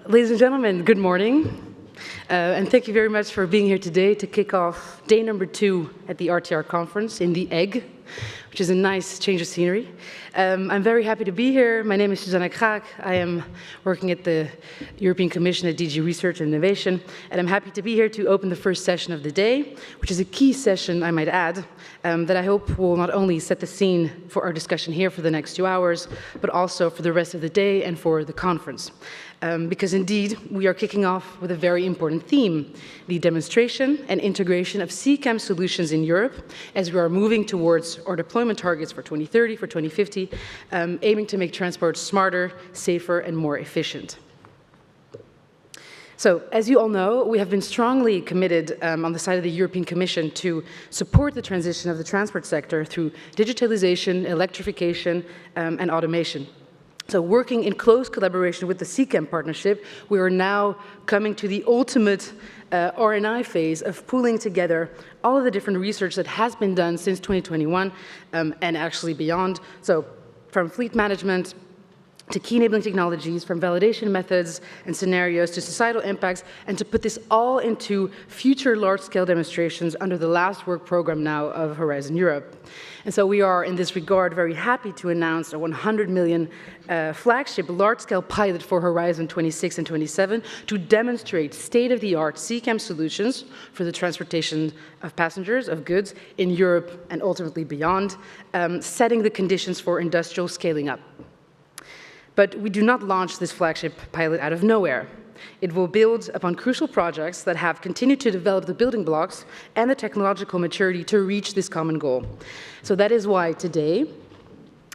Ladies and gentlemen, good morning. And thank you very much for being here today to kick off day number 2 at the RTR conference in the Egg, which is a nice change of scenery. I'm very happy to be here. My name is Suzanna Kraak. I am working at the European Commission at DG Research and Innovation, and I'm happy to be here to open the first session of the day, which is a key session, I might add, that I hope will not only set the scene for our discussion here for the next 2 hours, but also for the rest of the day and for the conference. Because indeed, we are kicking off with a very important theme, the demonstration and integration of CCAM solutions in Europe as we are moving towards our deployment targets for 2030, for 2050, aiming to make transport smarter, safer, and more efficient. So, as you all know, we have been strongly committed on the side of the European Commission to support the transition of the transport sector through digitalization, electrification, and automation. So working in close collaboration with the CCAM partnership, we are now coming to the ultimate R&I phase of pooling together all of the different research that has been done since 2021 and actually beyond. So from fleet management to key enabling technologies, from validation methods and scenarios to societal impacts, and to put this all into future large-scale demonstrations under the last work program now of Horizon Europe. And so we are, in this regard, very happy to announce a 100 million flagship large-scale pilot for Horizon 26 and 27 to demonstrate state-of-the-art CCAM solutions for the transportation of passengers, of goods, in Europe and ultimately beyond, setting the conditions for industrial scaling up. But we do not launch this flagship pilot out of nowhere. It will build upon crucial projects that have continued to develop the building blocks and the technological maturity to reach this common goal. So that is why today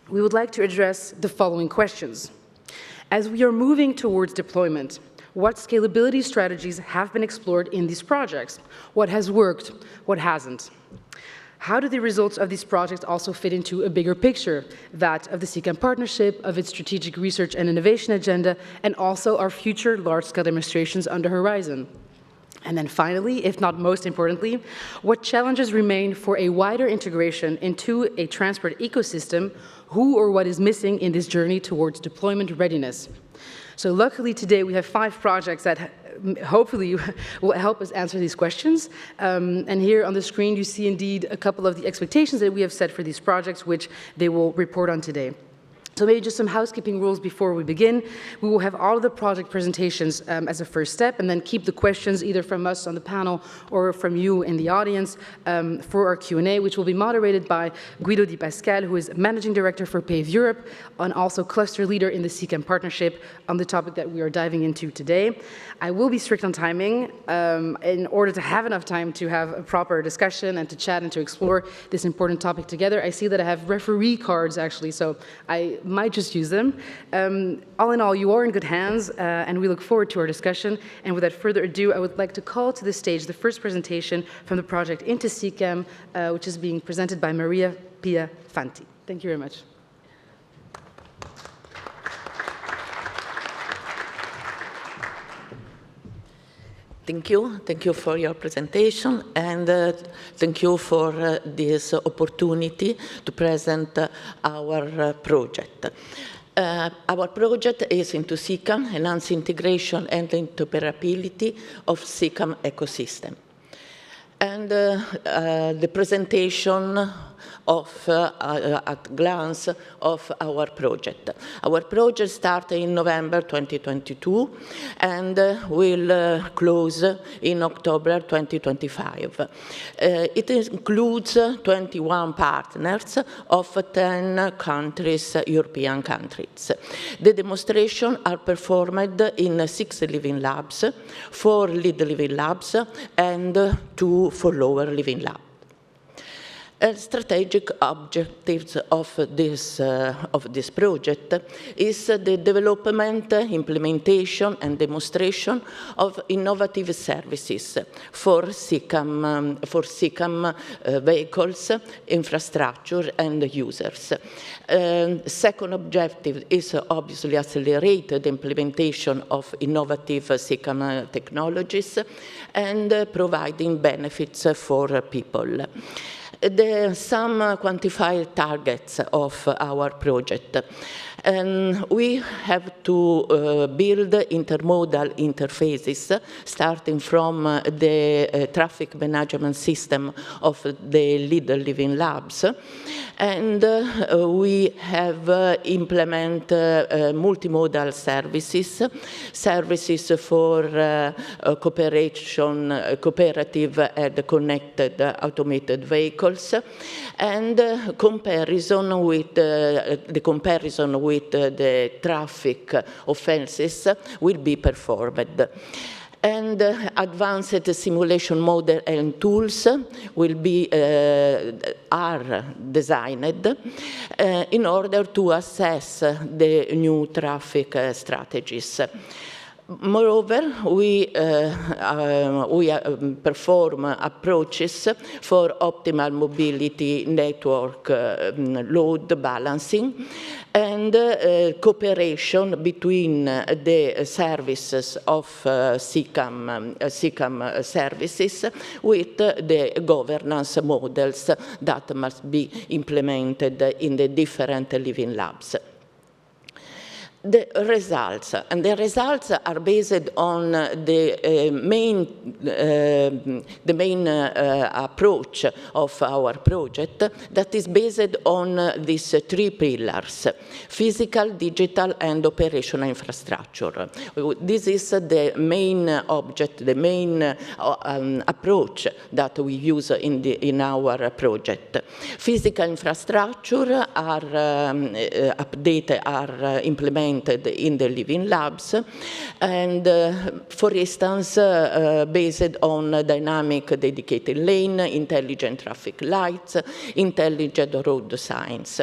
we would like to address the following questions. As we are moving towards deployment, what scalability strategies have been explored in these projects? What has worked? What hasn't? How do the results of these projects also fit into a bigger picture, that of the CCAM partnership, of its strategic research and innovation agenda, and also our future large-scale demonstrations under Horizon? And then finally, if not most importantly, what challenges remain for a wider integration into a transport ecosystem? Who or what is missing in this journey towards deployment readiness? So luckily today we have 5 projects that hopefully will help us answer these questions. And here on the screen you see indeed a couple of the expectations that we have set for these projects, which they will report on today. So maybe just some housekeeping rules before we begin. We will have all of the project presentations as a first step, and then keep the questions either from us on the panel or from you in the audience for our Q&A, which will be moderated by Guido di Pasquale, who is Managing Director for PAVE Europe, and also cluster leader in the CCAM partnership on the topic that we are diving into today. I will be strict on timing in order to have enough time to have a proper discussion and to chat and to explore this important topic together. I see that I have referee cards actually, so I might just use them. All in all, you are in good hands, and we look forward to our discussion. And without further ado, I would like to call to the stage the first presentation from the project Into CCAM, which is being presented by Maria Pia Fanti. Thank you very much. Thank you for your presentation, and thank you for this opportunity to present our project. Our project is Into CCAM, enhance integration and interoperability of CCAM ecosystem. And the presentation of, at glance, of our project. Our project started in November 2022 and will close in October 2025. It includes 21 partners of 10 countries, European countries. The demonstrations are performed in 6 living labs, 4 lead living labs, and 2 follower living labs. Strategic objectives of this project is the development, implementation, and demonstration of innovative services for CCAM vehicles, infrastructure, and users. Second objective is obviously accelerated implementation of innovative CCAM technologies and providing benefits for people. Some quantified targets of our project. And we have to build intermodal interfaces, starting from the traffic management system of the Leader Living Labs. And we have implemented multimodal services, services for cooperative and connected automated vehicles, and comparison with the traffic offenses will be performed. And advanced simulation model and tools will be are designed in order to assess the new traffic strategies. Moreover, we perform approaches for optimal mobility network load balancing and cooperation between the services of CCAM services with the governance models that must be implemented in the different living labs. The results are based on the main approach of our project that is based on these three pillars: physical, digital, and operational infrastructure. This is the main object, the main approach that we use in our project. Physical infrastructure are implemented in the living labs, and for instance, based on dynamic dedicated lane, intelligent traffic lights, intelligent road signs.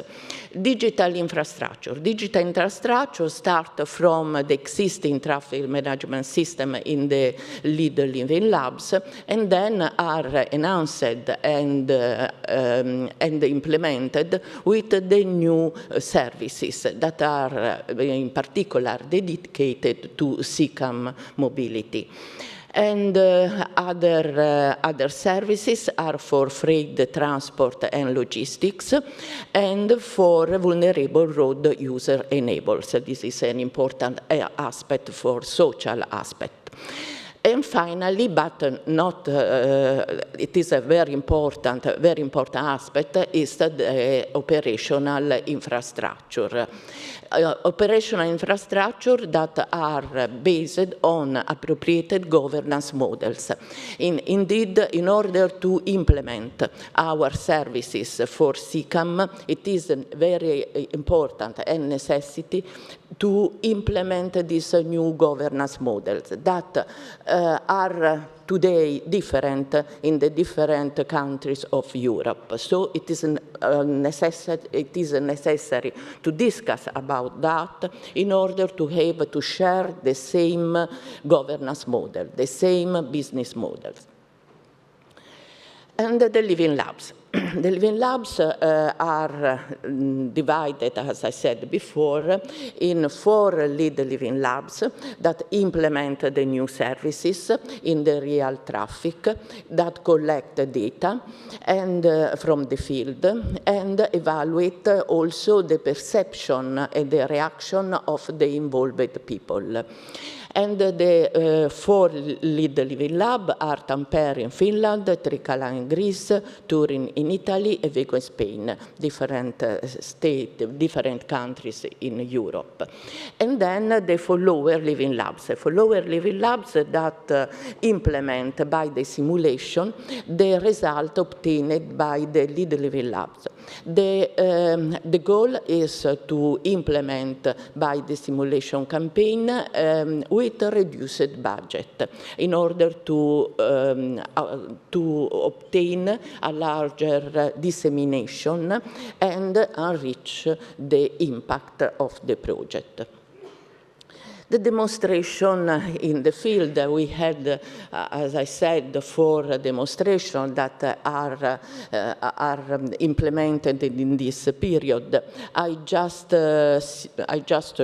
Digital infrastructure start from the existing traffic management system in the Leader Living Labs, and then are enhanced and implemented with the new services that are in particular dedicated to CCAM mobility. And other services are for freight transport and logistics, and for vulnerable road user enables. This is an important aspect for social aspect. And finally, but not, it is a very important aspect, is the operational infrastructure. Operational infrastructure that are based on appropriate governance models. Indeed, in order to implement our services for CCAM, it is very important and necessity to implement these new governance models that are today different in the different countries of Europe. So it is necessary to discuss about that in order to have to share the same governance model, the same business models. And the living labs. The living labs are divided, as I said before, in 4 lead living labs that implement the new services in the real traffic, that collect data and from the field, and evaluate also the perception and the reaction of the involved people. And the 4 lead living lab are Tampere in Finland, Trikala in Greece, Turin in Italy, and Vigo in Spain, different different countries in Europe. And then the follower living labs that implement by the simulation the result obtained by the lead living labs. The goal is to implement by the simulation campaign with a reduced budget in order to obtain a larger dissemination and enrich the impact of the project. The demonstration in the field, we had, as I said, 4 demonstrations that are implemented in this period. I just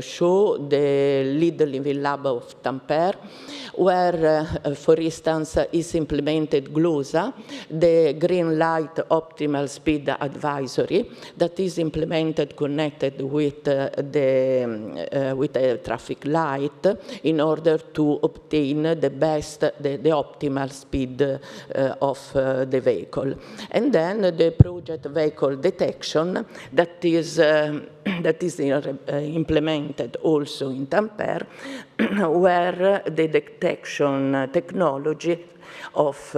show the Little Living Lab of Tampere, where, for instance, is implemented GLOSA, the Green Light Optimal Speed Advisory, that is implemented connected with the traffic light in order to obtain the best, the optimal speed of the vehicle. And then the project vehicle detection that is implemented also in Tampere, where the detection technology of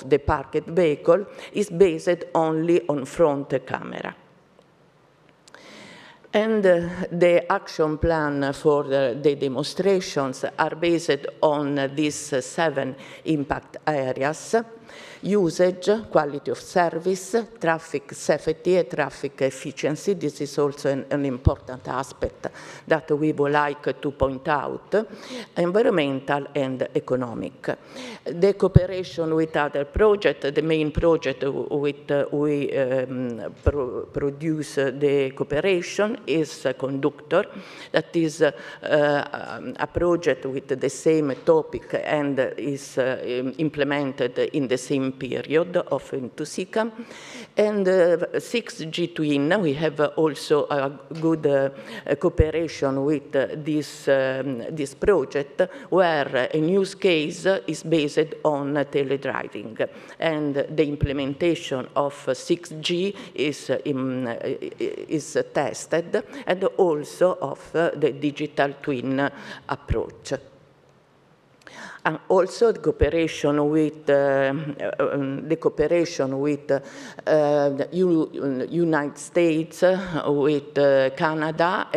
the parked vehicle is based only on front camera. And the action plan for the demonstrations are based on these 7 impact areas: usage, quality of service, traffic safety, and traffic efficiency. This is also an important aspect that we would like to point out: environmental and economic. The cooperation with other projects, the main project with we produce the cooperation is CONDUCTOR, that is a project with the same topic and is implemented in the same period of CCAM. And 6G Twin, we have also a good cooperation with this project, where a use case is based on teledriving, and the implementation of 6G is tested, and also of the digital twin approach. And also the cooperation with the United States, with Canada,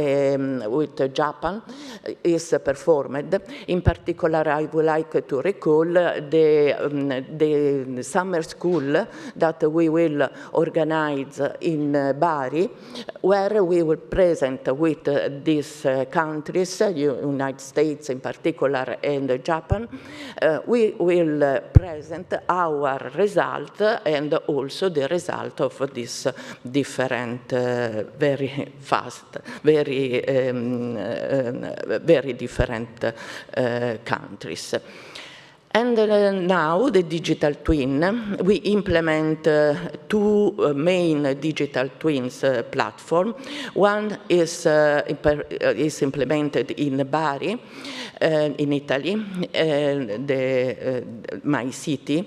with Japan is performed. In particular, I would like to recall the summer school that we will organize in Bari, where we will present with these countries, United States in particular and Japan. We will present our result and also the result of these different, very fast, very different countries. And now the digital twin, we implement 2 main digital twins platform. One is implemented in Bari, in Italy, my city,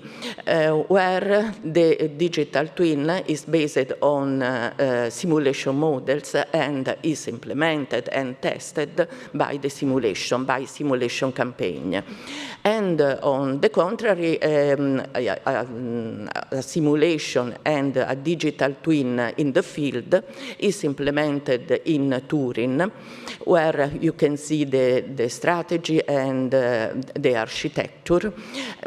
where the digital twin is based on simulation models and is implemented and tested by the simulation campaign. And on the contrary, a simulation and a digital twin in the field is implemented in Turin, where you can see the strategy and the architecture,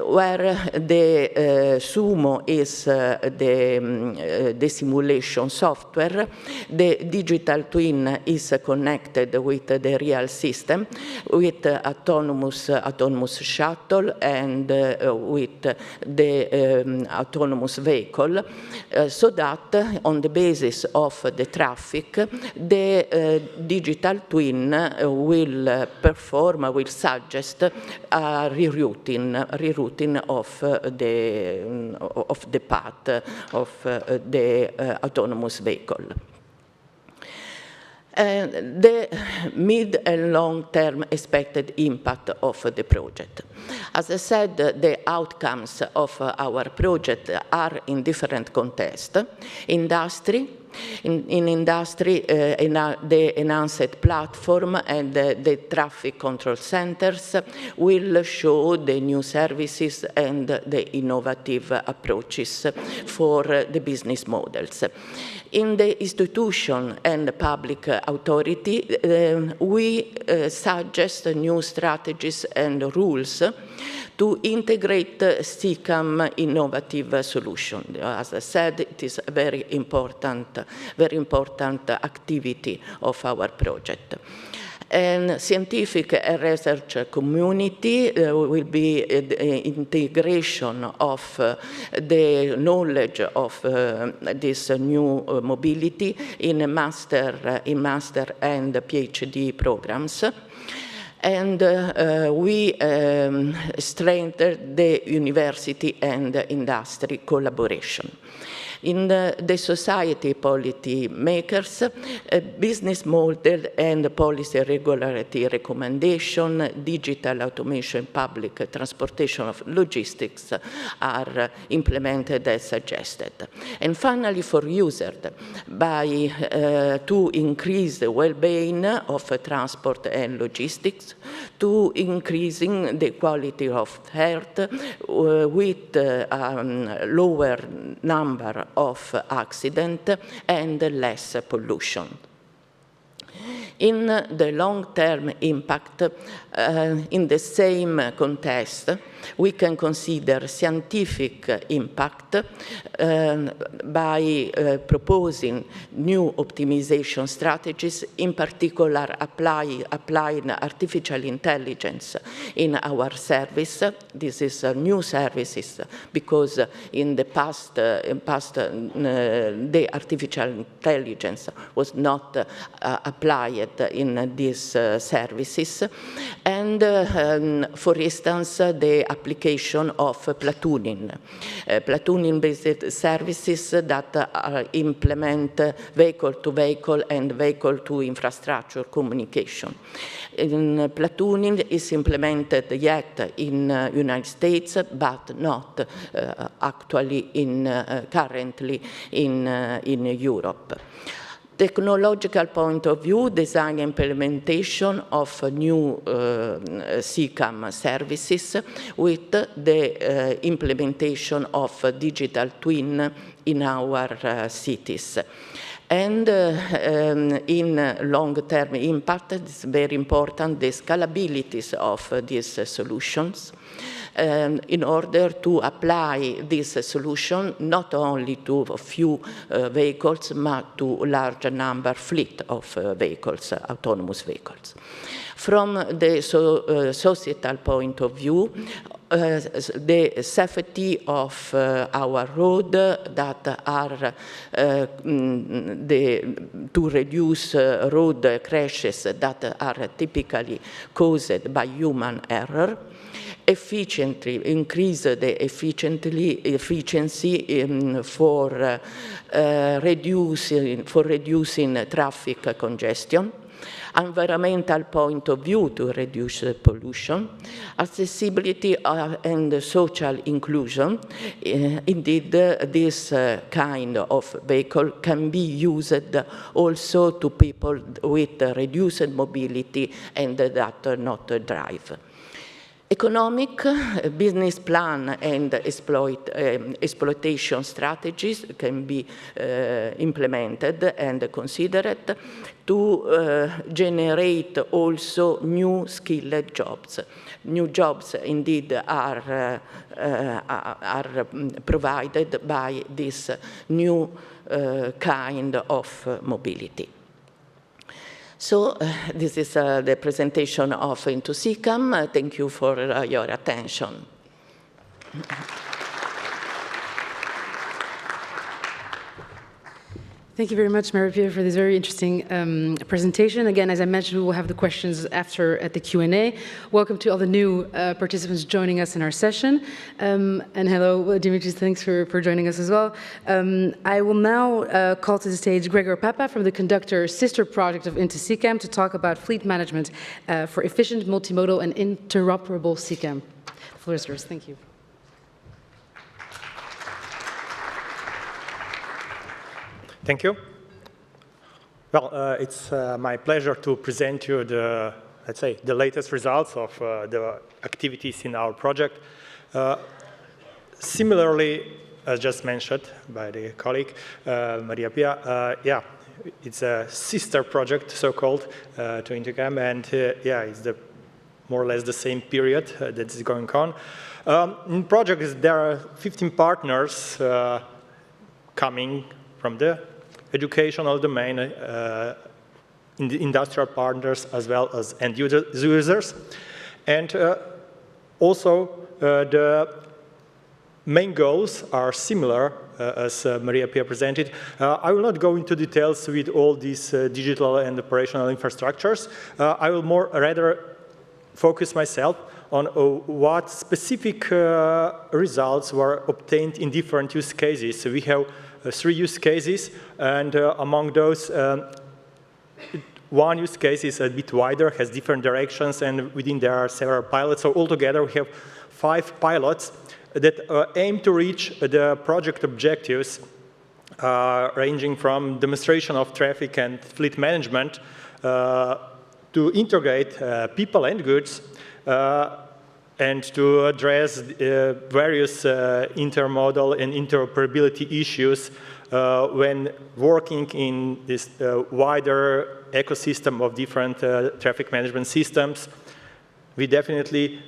where the Sumo is the simulation software, the digital twin is connected with the real system, with autonomous shuttle and with the autonomous vehicle, so that on the basis of the traffic, the digital twin will perform, will suggest a rerouting of the path of the autonomous vehicle. The mid and long-term expected impact of the project. As I said, the outcomes of our project are in different contexts. Industry. In industry, the enhanced platform and the traffic control centers will show the new services and the innovative approaches for the business models. In the institution and public authority, we suggest new strategies and rules to integrate CCAM innovative solution. As I said, it is a very important activity of our project. And scientific and research community will be the integration of the knowledge of this new mobility in master and PhD programs. And we strengthen the university and industry collaboration. In the society policy makers, business model and policy regularity recommendation, digital automation, public transportation of logistics are implemented as suggested. And finally, for users, to increase the well-being of transport and logistics, to increasing the quality of health with lower number of accidents and less pollution. In the long-term impact, in the same context, we can consider scientific impact by proposing new optimization strategies, in particular applying artificial intelligence in our service. This is new services because in the past, the artificial intelligence was not applied in these services. And for instance, the application of platooning, platooning-based services that implement vehicle-to-vehicle and vehicle-to-infrastructure communication. Platooning is implemented yet in the United States, but not actually currently in Europe. Technological point of view, design and implementation of new CCAM services with the implementation of digital twin in our cities. And in long-term impact, it's very important, the scalability of these solutions. In order to apply this solution not only to a few vehicles, but to a large number fleet of vehicles, autonomous vehicles. From the societal point of view, the safety of our road that are to reduce road crashes that are typically caused by human error, efficiently increase the efficiency for reducing traffic congestion, environmental point of view to reduce pollution, accessibility and social inclusion. Indeed, this kind of vehicle can be used also to people with reduced mobility and that not drive. Economic business plan and exploitation strategies can be implemented and considered to generate also new skilled jobs. New jobs indeed are provided by this new kind of mobility. So this is the presentation of Into CCAM. Thank you for your attention. Thank you very much, Marie-Pierre, for this very interesting presentation. Again, as I mentioned, we will have the questions after at the Q&A. Welcome to all the new participants joining us in our session. And hello, Dimitris, thanks for joining us as well. I will now call to the stage Gregor Papa from the CONDUCTOR sister project of Into CCAM to talk about fleet management for efficient, multimodal, and interoperable CCAM. The floor is yours. Thank you. Thank you. Well, it's my pleasure to present you the, let's say, the latest results of the activities in our project. Similarly, as just mentioned by the colleague, Maria-Pia, yeah, it's a sister project, so-called, to CCAM, and yeah, it's more or less the same period that is going on. In projects, there are 15 partners coming from the educational domain, in the industrial partners as well as end users. And also the main goals are similar as Maria Pia presented. I will not go into details with all these digital and operational infrastructures. I will rather focus myself on what specific results were obtained in different use cases. So we have 3 use cases, and among those, one use case is a bit wider, has different directions, and within there are several pilots. So altogether, we have 5 pilots that aim to reach the project objectives, ranging from demonstration of traffic and fleet management to integrate people and goods, and to address various intermodal and interoperability issues when working in this wider ecosystem of different traffic management systems. We definitely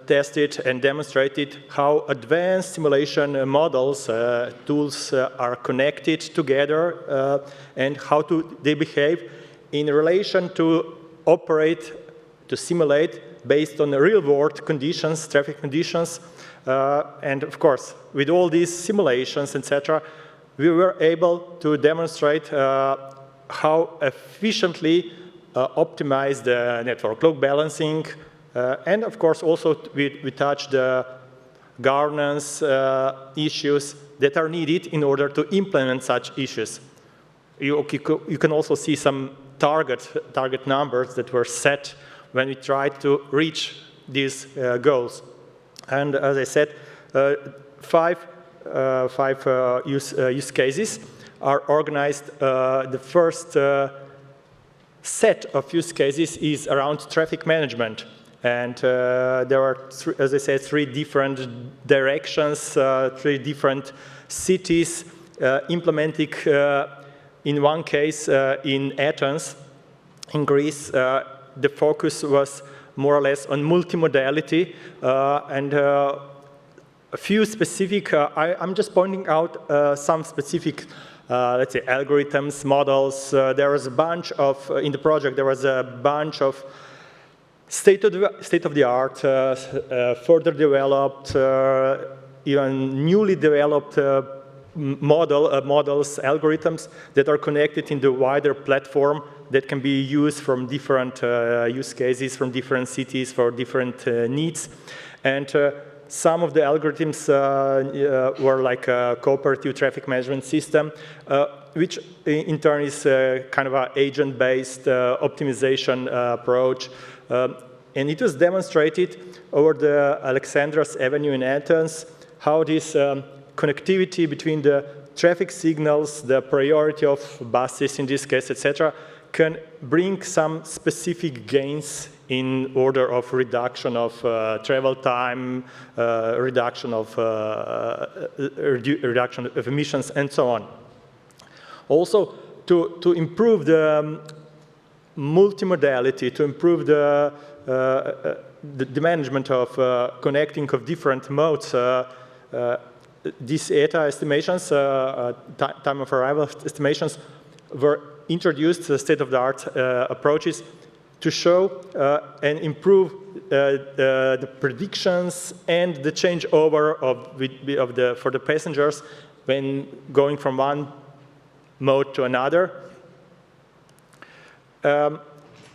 tested and demonstrated how advanced simulation models, tools are connected together and how they behave in relation to operate, to simulate based on real-world conditions, traffic conditions. And of course, with all these simulations, etc., we were able to demonstrate how efficiently optimize the network load balancing, and of course also we touched the governance issues that are needed in order to implement such issues. You can also see some target numbers that were set when we tried to reach these goals. And as I said, 5 use cases are organized. The first set of use cases is around traffic management. And there are, as I said, 3 different directions, 3 different cities implementing, in one case, in Athens, in Greece. The focus was more or less on multimodality and a few specific, I'm just pointing out some specific, let's say, algorithms, models. There was a bunch of, in the project, there was a bunch of state-of-the-art, further developed, even newly developed models, algorithms that are connected in the wider platform that can be used from different use cases, from different cities, for different needs. And some of the algorithms were like a cooperative traffic management system, which in turn is kind of an agent-based optimization approach. And it was demonstrated over the Alexandros Avenue in Athens how this connectivity between the traffic signals, the priority of buses in this case, etc., can bring some specific gains in order of reduction of travel time, reduction of emissions, and so on. Also, to improve the multimodality, to improve the management of connecting of different modes, these ETA estimations, time of arrival estimations, were introduced, state-of-the-art approaches to show and improve the predictions and the changeover for the passengers when going from one mode to another.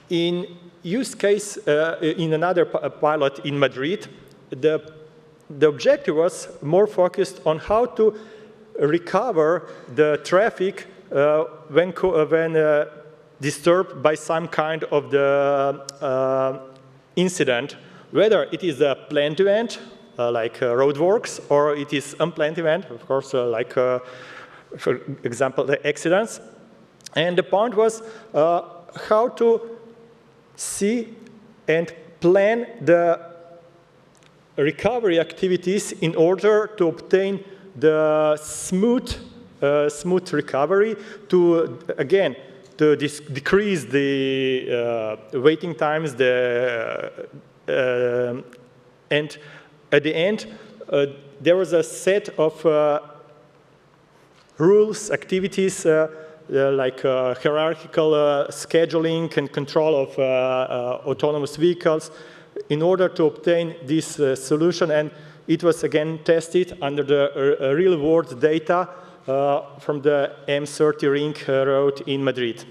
In use case, in another pilot in Madrid, the objective was more focused on how to recover the traffic when disturbed by some kind of the incident, whether it is a planned event, like roadworks, or it is unplanned event, of course, like, for example, the accidents. And the point was how to see and plan the recovery activities in order to obtain the smooth recovery, to, again, to decrease the waiting times, and at the end, there was a set of rules, activities hierarchical scheduling and control of autonomous vehicles in order to obtain this solution. And it was again tested under the real-world data from the M30 ring road in Madrid.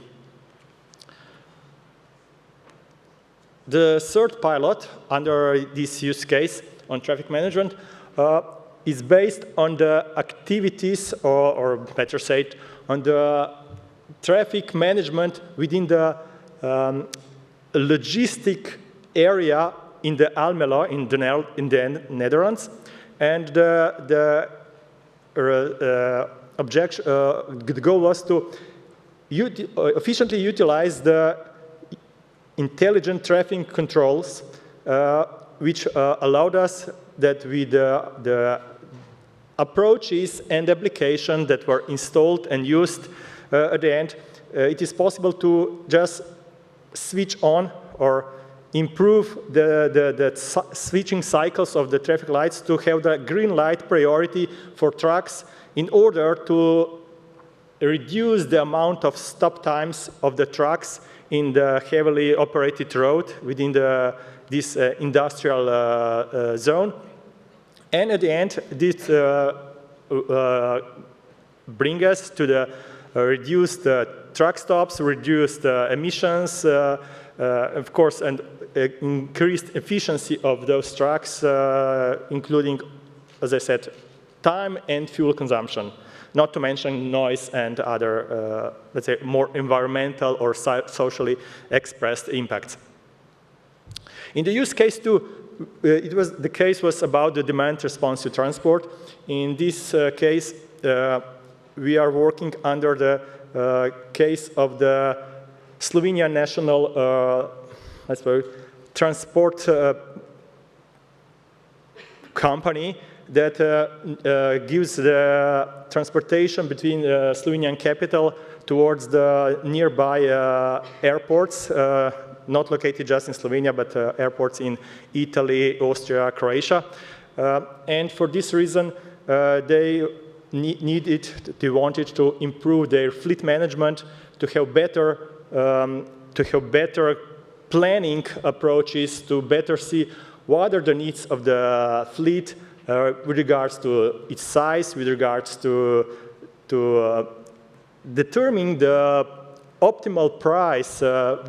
The third pilot under this use case on traffic management is based on the activities, or better said, on the traffic management within the logistic area in the Almelo in the Netherlands. And the goal was to efficiently utilize the intelligent traffic controls, which allowed us that with the approaches and applications that were installed and used at the end, it is possible to just switch on or improve the switching cycles of the traffic lights to have the green light priority for trucks in order to reduce the amount of stop times of the trucks in the heavily operated road within this industrial zone. And at the end, this brings us to the reduced truck stops, reduced emissions, of course, and increased efficiency of those trucks, including, as I said, time and fuel consumption. Not to mention noise and other, let's say, more environmental or socially expressed impacts. In the use case 2, the case was about the demand response to transport. In this case, we are working under the case of the Slovenian national transport company that gives the transportation between the Slovenian capital towards the nearby airports, not located just in Slovenia, but airports in Italy, Austria, Croatia. And for this reason, they wanted to improve their fleet management, to have better planning approaches, to better see what are the needs of the fleet with regards to its size, with regards to determining the optimal price,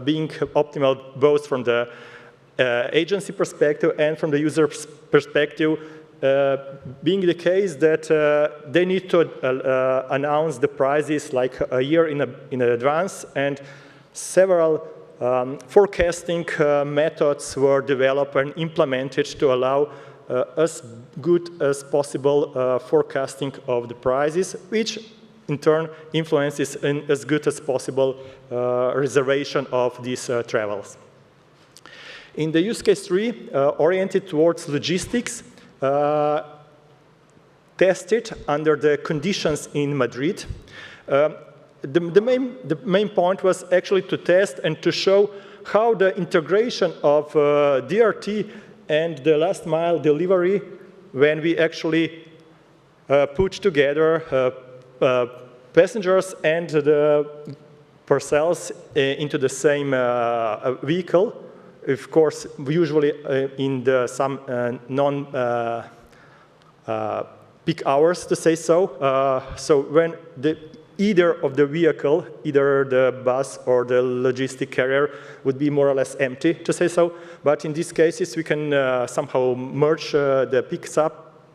being optimal both from the agency perspective and from the user perspective, being the case that they need to announce the prices like a year in advance, and several forecasting methods were developed and implemented to allow as good as possible forecasting of the prices, which in turn influences in as good as possible reservation of these travels. In the use case 3, oriented towards logistics, tested under the conditions in Madrid. The main point was actually to test and to show how the integration of DRT and the last mile delivery, when we actually put together passengers and the parcels into the same vehicle, of course, usually in some non-peak hours, to say so. So when either of the vehicle, either the bus or the logistic carrier, would be more or less empty, to say so. But in these cases, we can somehow merge the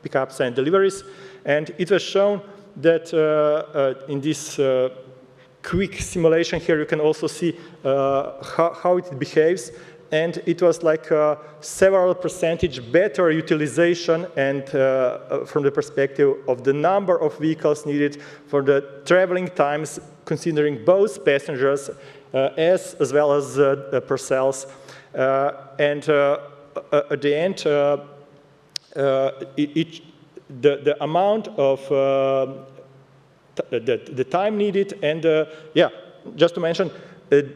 pickups and deliveries. And it was shown that in this quick simulation here, you can also see how it behaves. And it was like several percentage better utilization, and from the perspective of the number of vehicles needed for the traveling times, considering both passengers as well as parcels. And at the end, the amount of the time needed, and yeah, just to mention,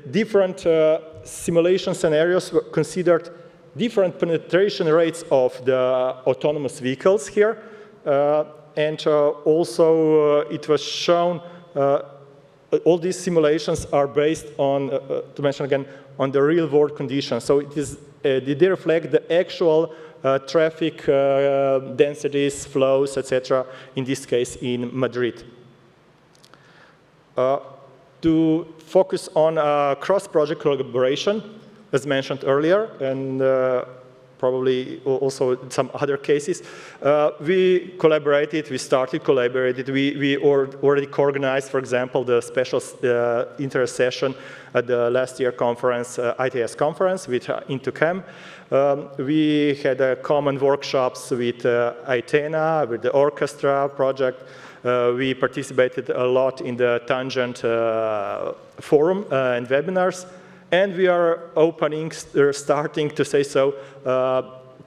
different simulation scenarios were considered different penetration rates of the autonomous vehicles here. And also it was shown all these simulations are based on, to mention again, on the real-world conditions. So it is, they reflect the actual traffic densities, flows, etc., in this case in Madrid. To focus on cross-project collaboration, as mentioned earlier, and probably also some other cases, we collaborated, we started collaborated, we already co-organized, for example, the special interest session at the last year conference, ITS conference with Interoperability. We had common workshops with ITENA, with the orchestra project. We participated a lot in the Tangent forum and webinars. And we are starting to say so,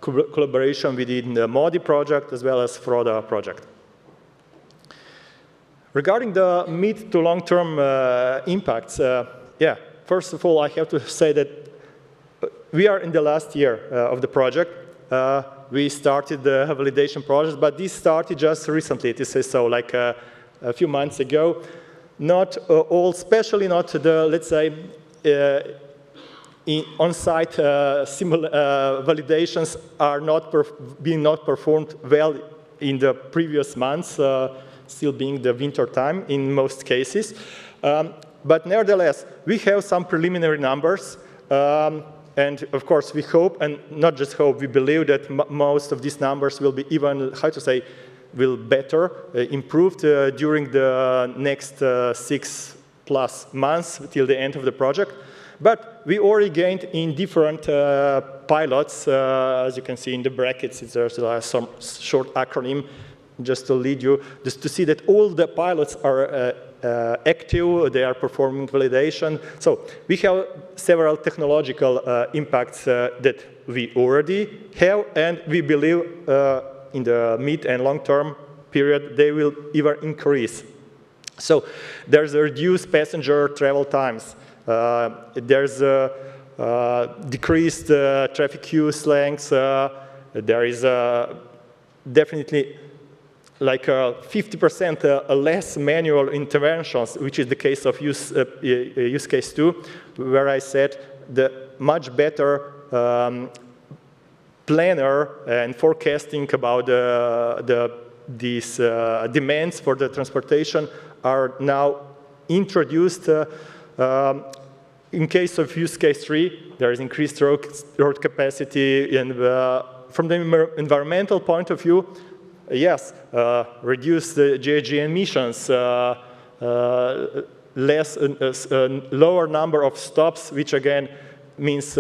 collaboration within the MODI project as well as FRODA project. Regarding the mid to long-term impacts, yeah, first of all, I have to say that we are in the last year of the project. We started the validation process, but this started just recently, to say so, like a few months ago. Not all, especially not the, let's say, on-site validations are not performed well in the previous months, still being the winter time in most cases. But nevertheless, we have some preliminary numbers. And of course, we hope, and not just hope, we believe that most of these numbers will be even, how to say, will better, improved during the next 6+ months till the end of the project. But we already gained in different pilots, as you can see in the brackets, there's some short acronym just to lead you, just to see that all the pilots are active, they are performing validation. So we have several technological impacts that we already have, and we believe in the mid and long-term period, they will even increase. So there's a reduced passenger travel times. There's decreased traffic queues lengths. There is definitely like 50% less manual interventions, which is the case of use case 2, where I said the much better planner and forecasting about these demands for the transportation are now introduced. In case of use case 3, there is increased road capacity, and from the environmental point of view, yes, reduce the GHG emissions, lower number of stops, which again means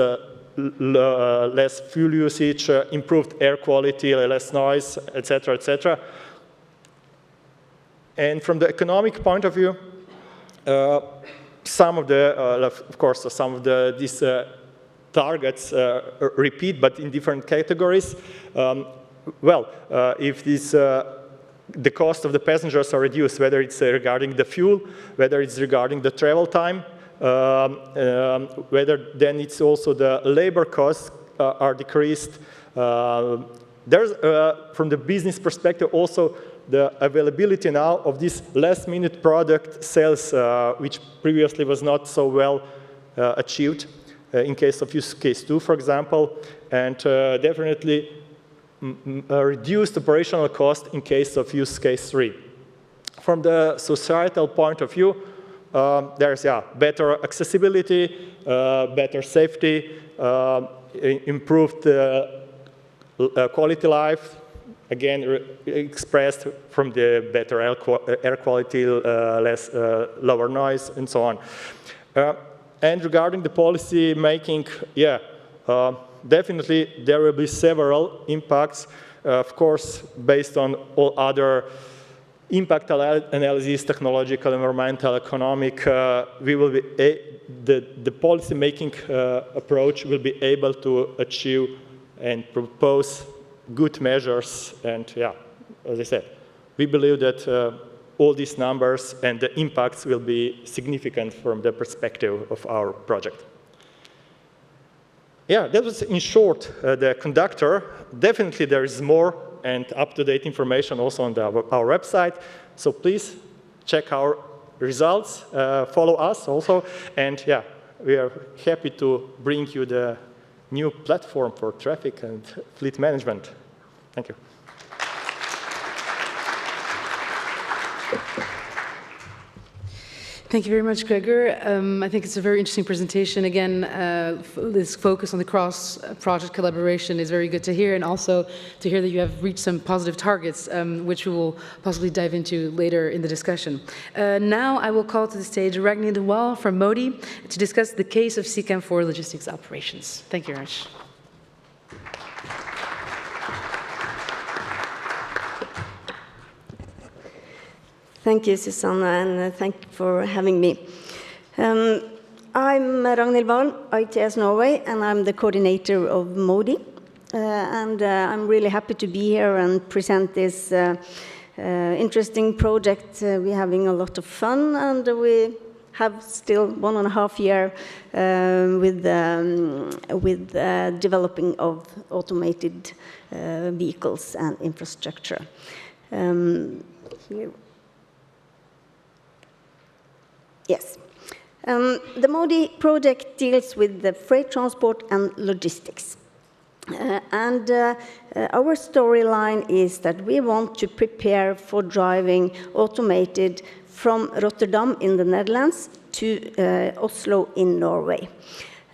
less fuel usage, improved air quality, less noise, etc., etc. And from the economic point of view, some of the, of course, some of these targets repeat, but in different categories. Well, if the cost of the passengers are reduced, whether it's regarding the fuel, whether it's regarding the travel time, whether then it's also the labor costs are decreased. There's, from the business perspective, also the availability now of this last-minute product sales, which previously was not so well achieved in case of use case 2, for example, and definitely reduced operational cost in case of use case 3. From the societal point of view, there's better accessibility, better safety, improved quality life, again expressed from the better air quality, lower noise, and so on. And regarding the policy making, definitely there will be several impacts, of course, based on all other impact analysis, technological, environmental, economic. We will be the policy making approach will be able to achieve and propose good measures. And as I said, we believe that all these numbers and the impacts will be significant from the perspective of our project. That was in short the conductor. Definitely there is more and up-to-date information also on our website. So please check our results, follow us also. And yeah, we are happy to bring you the new platform for traffic and fleet management. Thank you. Thank you very much, Gregor. I think it's a very interesting presentation. Again, this focus on the cross-project collaboration is very good to hear, and also to hear that you have reached some positive targets, which we will possibly dive into later in the discussion. Now I will call to the stage Ragni de Waal from Modi to discuss the case of CCAM for logistics operations. Thank you very much. Thank you, Susanna, and thank you for having me. I'm Ragnhild Waal, ITS Norway, and I'm the coordinator of Modi. I'm really happy to be here and present this interesting project. We're having a lot of fun, and we have still 1.5 years with developing of automated vehicles and infrastructure. Here. Yes. The Modi project deals with the freight transport and logistics. Our storyline is that we want to prepare for driving automated from Rotterdam in the Netherlands to Oslo in Norway.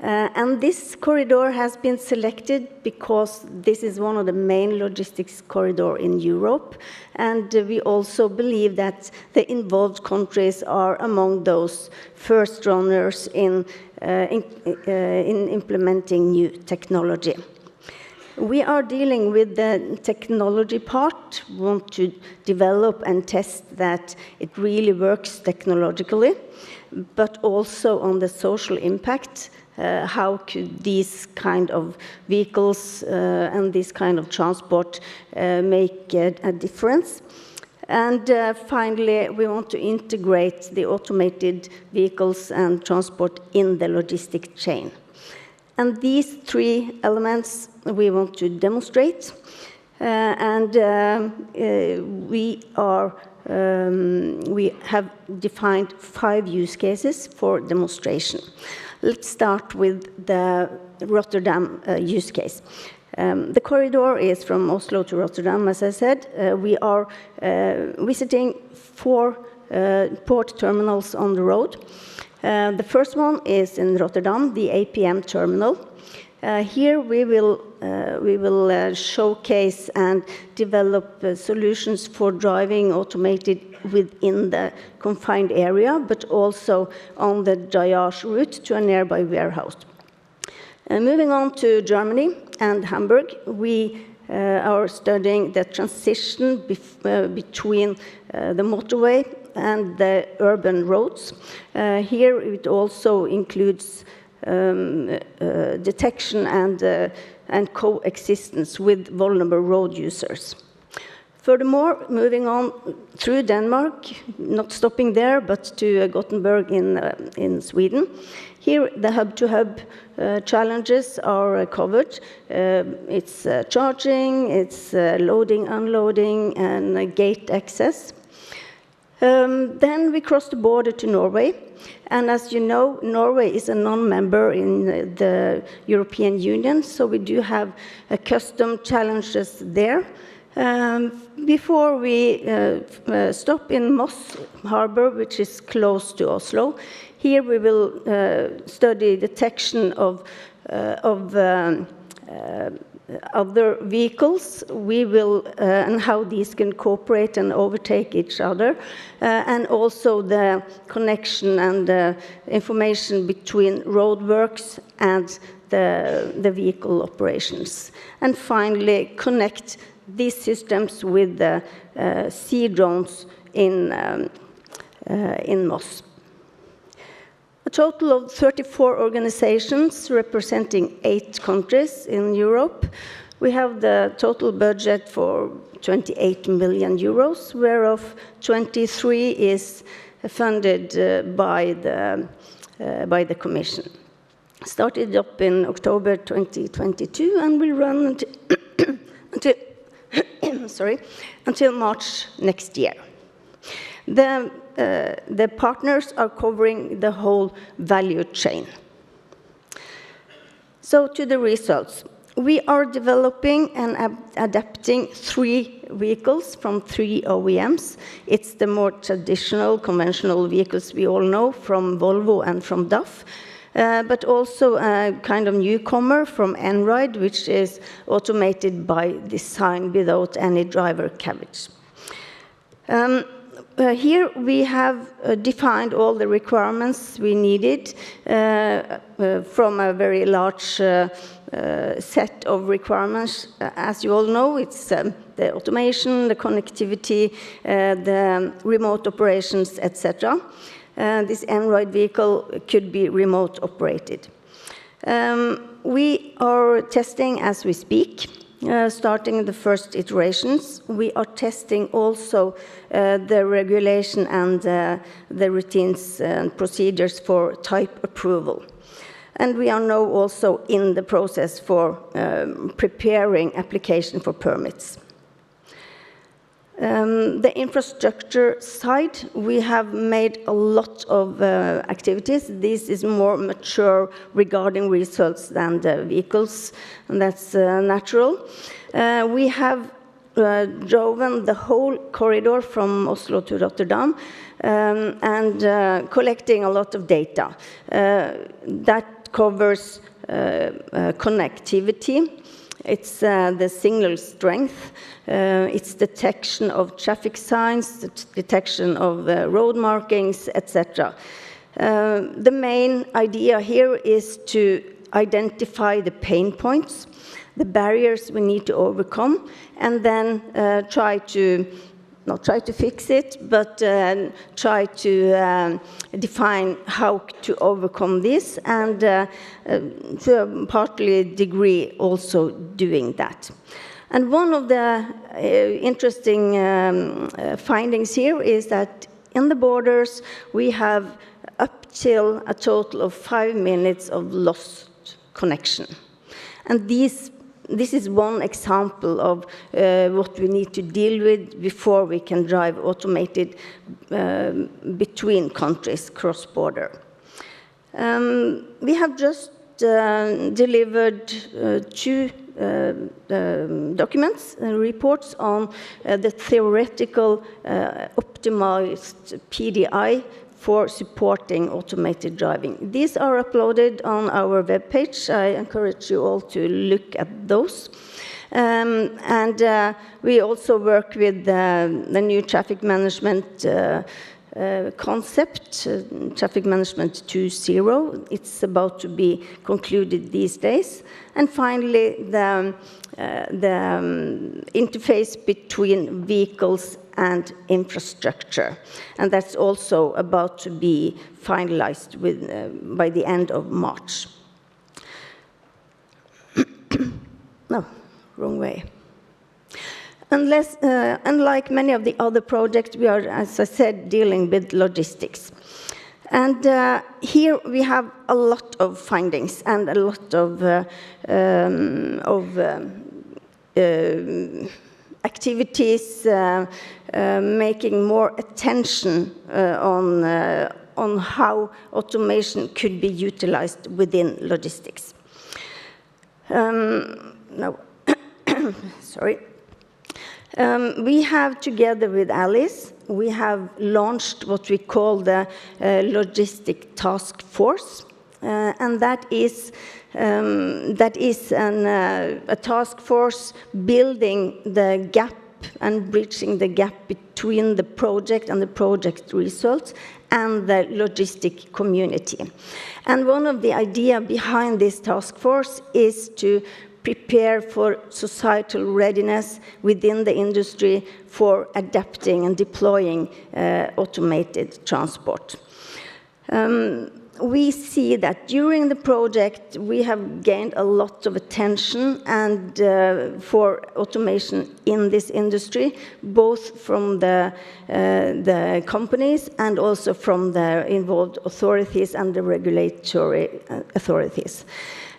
And this corridor has been selected because this is one of the main logistics corridors in Europe. And we also believe that the involved countries are among those first runners in implementing new technology. We are dealing with the technology part. We want to develop and test that it really works technologically, but also on the social impact. How could these kind of vehicles and this kind of transport make a difference? And finally, we want to integrate the automated vehicles and transport in the logistic chain. And these three elements we want to demonstrate. We have defined 5 use cases for demonstration. Let's start with the Rotterdam use case. The corridor is from Oslo to Rotterdam, as I said. We are visiting 4 port terminals on the road. The first one is in Rotterdam, the APM terminal. Here we will showcase and develop solutions for driving automated within the confined area, but also on the Dayage route to a nearby warehouse. Moving on to Germany and Hamburg, we are studying the transition between the motorway and the urban roads. Here it also includes detection and coexistence with vulnerable road users. Furthermore, moving on through Denmark, not stopping there, but to Gothenburg in Sweden. Here, the hub-to-hub challenges are covered. It's charging, it's loading, unloading, and gate access. Then we cross the border to Norway. And as you know, Norway is a non-member in the European Union, so we do have custom challenges there. Before we stop in Moss Harbor, which is close to Oslo, here we will study detection of other vehicles. We will and how these can cooperate and overtake each other, and also the connection and information between roadworks and the vehicle operations. And finally, connect these systems with the sea drones in Moss. A total of 34 organizations representing 8 countries in Europe. We have the total budget for 28 million euros, whereof 23 is funded by the Commission. Started up in October 2022 and will run until March next year. The partners are covering the whole value chain. So to the results. We are developing and adapting 3 vehicles from 3 OEMs. It's the more traditional, conventional vehicles we all know from Volvo and from DAF, but also a kind of newcomer from Enride, which is automated by design without any driver cabbage. Here we have defined all the requirements we needed from a very large set of requirements. As you all know, it's the automation, the connectivity, the remote operations, etc. This Enride vehicle could be remote operated. We are testing as we speak. Starting the first iterations, we are testing also the regulation and the routines and procedures for type approval. And we are now also in the process for preparing application for permits. The infrastructure side, we have made a lot of activities. This is more mature regarding results than the vehicles, and that's natural. We have driven the whole corridor from Oslo to Rotterdam and collecting a lot of data. That covers connectivity. It's the signal strength, it's detection of traffic signs, the detection of road markings, etc. The main idea here is to identify the pain points, the barriers we need to overcome, and then not try to fix it, but try to define how to overcome this, and to a partly degree also doing that. And one of the interesting findings here is that in the borders we have up till a total of 5 minutes of lost connection. And this is one example of what we need to deal with before we can drive automated between countries, cross-border. We have just delivered 2 documents and reports on the theoretical optimized PDI for supporting automated driving. These are uploaded on our webpage. I encourage you all to look at those. And we also work with the new traffic management concept, Traffic Management 2.0. It's about to be concluded these days. And finally, the interface between vehicles and infrastructure. And that's also about to be finalized by the end of March. No, wrong way. Unlike many of the other projects, we are, as I said, dealing with logistics. And here we have a lot of findings and a lot of activities making more attention on how automation could be utilized within logistics. No, sorry. We have, together with Alice, we have launched what we call the Logistic Task Force, and that is a task force building the gap and bridging the gap between the project and the project results and the logistic community. And one of the ideas behind this task force is to prepare for societal readiness within the industry for adapting and deploying automated transport. We see that during the project we have gained a lot of attention and for automation in this industry, both from the companies and also from the involved authorities and the regulatory authorities.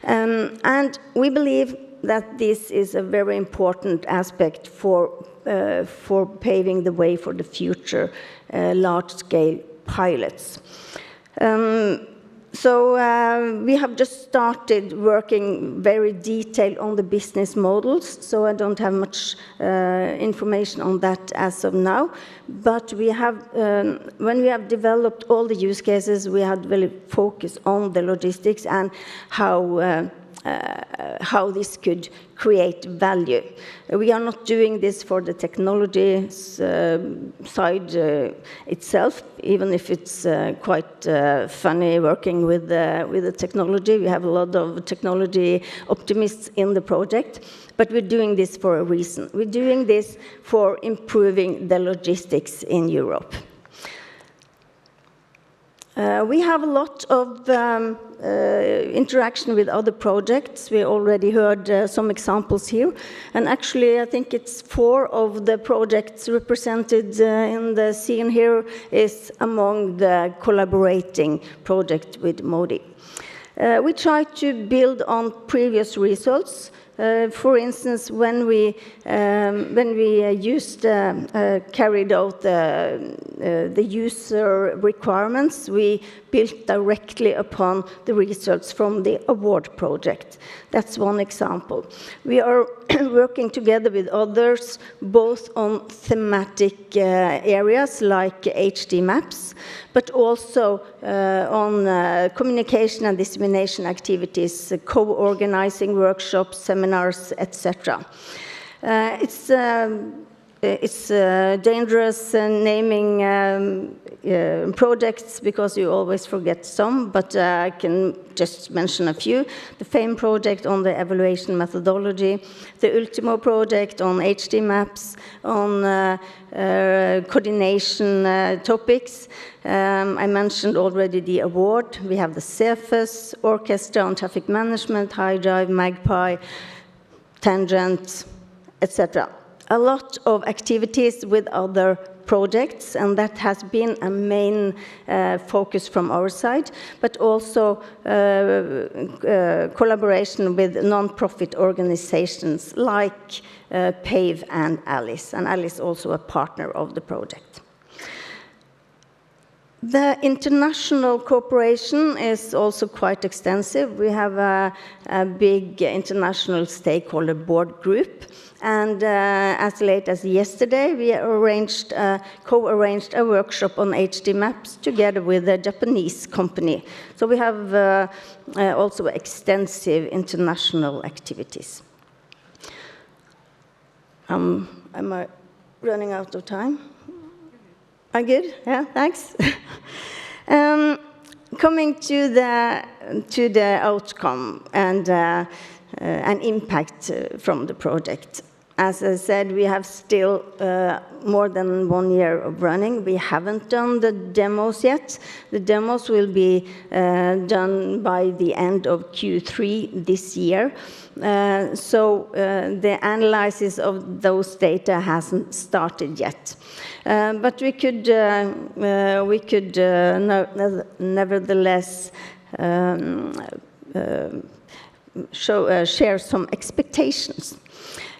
And we believe that this is a very important aspect for for paving the way for the future large-scale pilots. So we have just started working very detailed on the business models, so I don't have much information on that as of now. But we have, when we have developed all the use cases, we had really focused on the logistics and how this could create value. We are not doing this for the technology side itself, even if it's quite funny working with the technology. We have a lot of technology optimists in the project, but we're doing this for a reason. We're doing this for improving the logistics in Europe. We have a lot of interaction with other projects. We already heard some examples here. And actually, I think it's 4 of the projects represented in the scene here is among the collaborating project with MODI. We try to build on previous results. For instance, when we carried out the user requirements, we built directly upon the results from the award project. That's one example. We are working together with others, both on thematic areas like HD maps, but also on communication and dissemination activities, co-organizing workshops, seminars, etc. It's dangerous naming projects because you always forget some, but I can just mention a few. The FAME project on the evaluation methodology, the ULTIMO project on HD maps, on coordination topics. I mentioned already the award. We have the CEFES, Orchestra on traffic management, High Drive, Magpie, Tangent, etc. A lot of activities with other projects, and that has been a main focus from our side, but also collaboration with non-profit organizations like PAVE and ALICE, and ALICE also a partner of the project. The international cooperation is also quite extensive. We have a big international stakeholder board group, and as late as yesterday, we co-arranged a workshop on HD maps together with a Japanese company. So we have also extensive international activities. Am I running out of time? I'm good? Yeah, thanks. Coming to the outcome and impact from the project. As I said, we have still more than 1 year of running. We haven't done the demos yet. The demos will be done by the end of Q3 this year. So the analysis of those data hasn't started yet. But we could nevertheless share some expectations.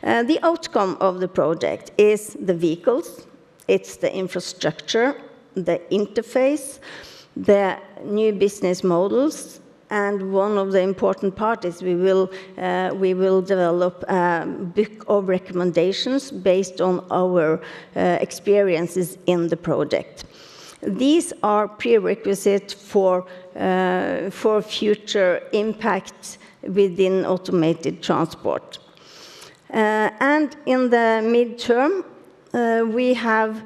The outcome of the project is the vehicles, it's the infrastructure, the interface, the new business models, and one of the important parts is we will develop a book of recommendations based on our experiences in the project. These are prerequisites for future impact within automated transport. And in the midterm, we have,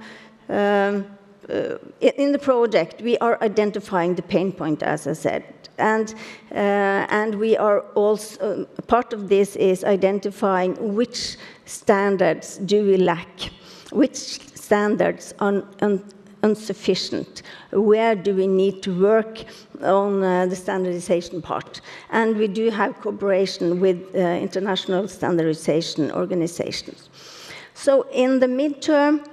in the project, we are identifying the pain point, as I said. And we are also, part of this is identifying which standards do we lack, which standards are insufficient, where do we need to work on the standardization part. And we do have cooperation with international standardization organizations. So in the midterm,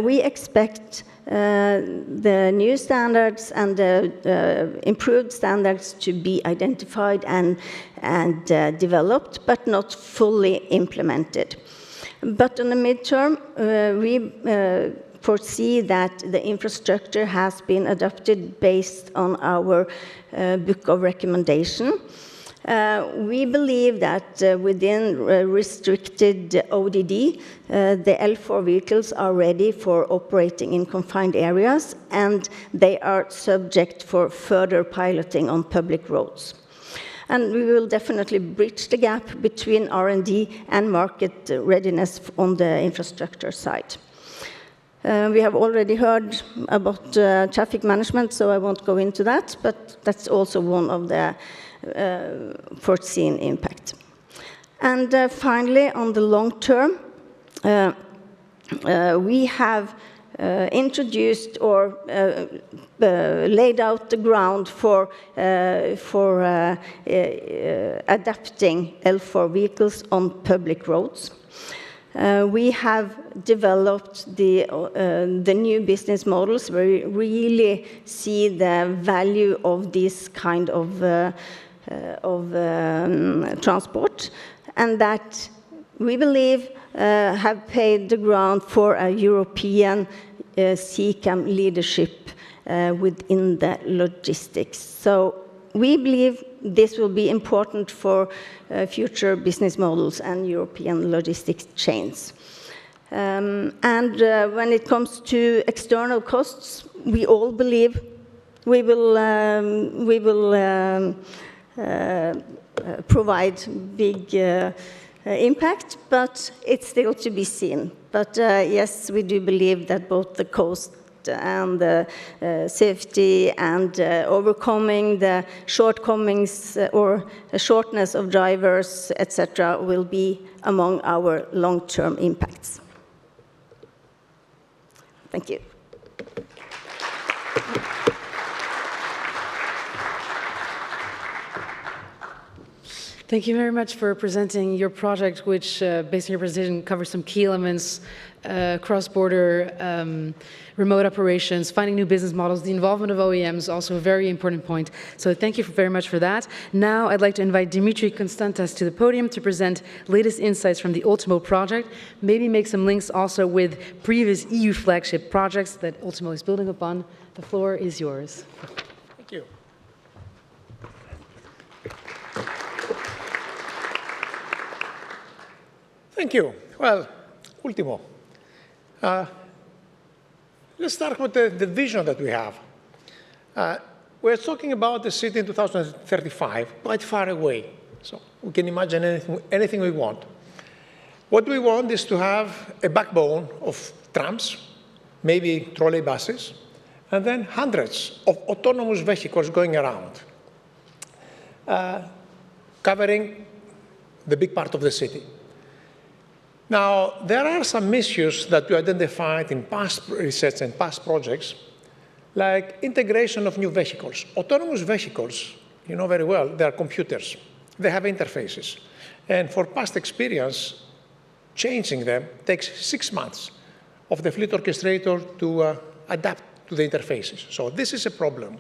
we expect the new standards and the improved standards to be identified and developed, but not fully implemented. But in the midterm, we foresee that the infrastructure has been adopted based on our book of recommendation. We believe that within restricted ODD, the L4 vehicles are ready for operating in confined areas, and they are subject for further piloting on public roads. And we will definitely bridge the gap between R&D and market readiness on the infrastructure side. We have already heard about traffic management, so I won't go into that, but that's also one of the foreseen impact. And finally, on the long term, we have introduced or laid out the ground for adapting L4 vehicles on public roads. We have developed the new business models where we really see the value of this kind of transport, and that we believe have paved the ground for a European CCAM leadership within the logistics. So we believe this will be important for future business models and European logistics chains. And when it comes to external costs, we all believe we will provide big impact, but it's still to be seen. But yes, we do believe that both the cost and the safety and overcoming the shortcomings or the shortness of drivers, etc., will be among our long-term impacts. Thank you. Thank you very much for presenting your project, which, based on your presentation, covers some key elements, cross-border remote operations, finding new business models, the involvement of OEMs, also a very important point. So thank you very much for that. Now I'd like to invite Dimitri Constantas to the podium to present latest insights from the ULTIMO project, maybe make some links also with previous EU flagship projects that ULTIMO is building upon. The floor is yours. Thank you. Thank you. Well, ULTIMO. Let's start with the vision that we have. We're talking about the city in 2035, quite far away. So we can imagine anything we want. What we want is to have a backbone of trams, maybe trolley buses, and then hundreds of autonomous vehicles going around, covering the big part of the city. Now, there are some issues that we identified in past research and past projects, like integration of new vehicles. Autonomous vehicles, you know very well, they are computers. They have interfaces. And for past experience, changing them takes 6 months of the fleet orchestrator to adapt to the interfaces. So this is a problem.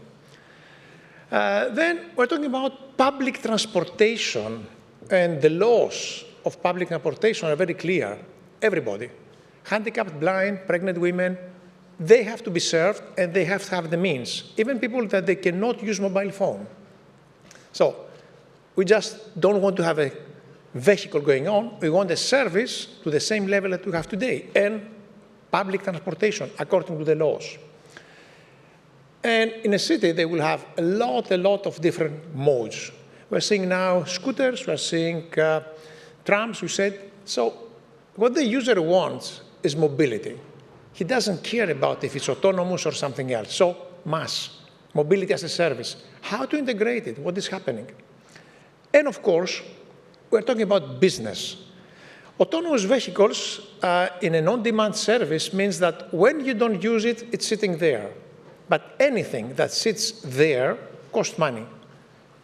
Then we're talking about public transportation, and the laws of public transportation are very clear. Everybody, handicapped, blind, pregnant women, they have to be served and they have to have the means, even people that they cannot use mobile phone. So we just don't want to have a vehicle going on. We want a service to the same level that we have today, and public transportation according to the laws. And in a city, they will have a lot of different modes. We're seeing now scooters, we're seeing trams, we said. So what the user wants is mobility. He doesn't care about if it's autonomous or something else. So mass, mobility as a service. How to integrate it? What is happening? And of course, we're talking about business. Autonomous vehicles in an on-demand service means that when you don't use it, it's sitting there. But anything that sits there costs money.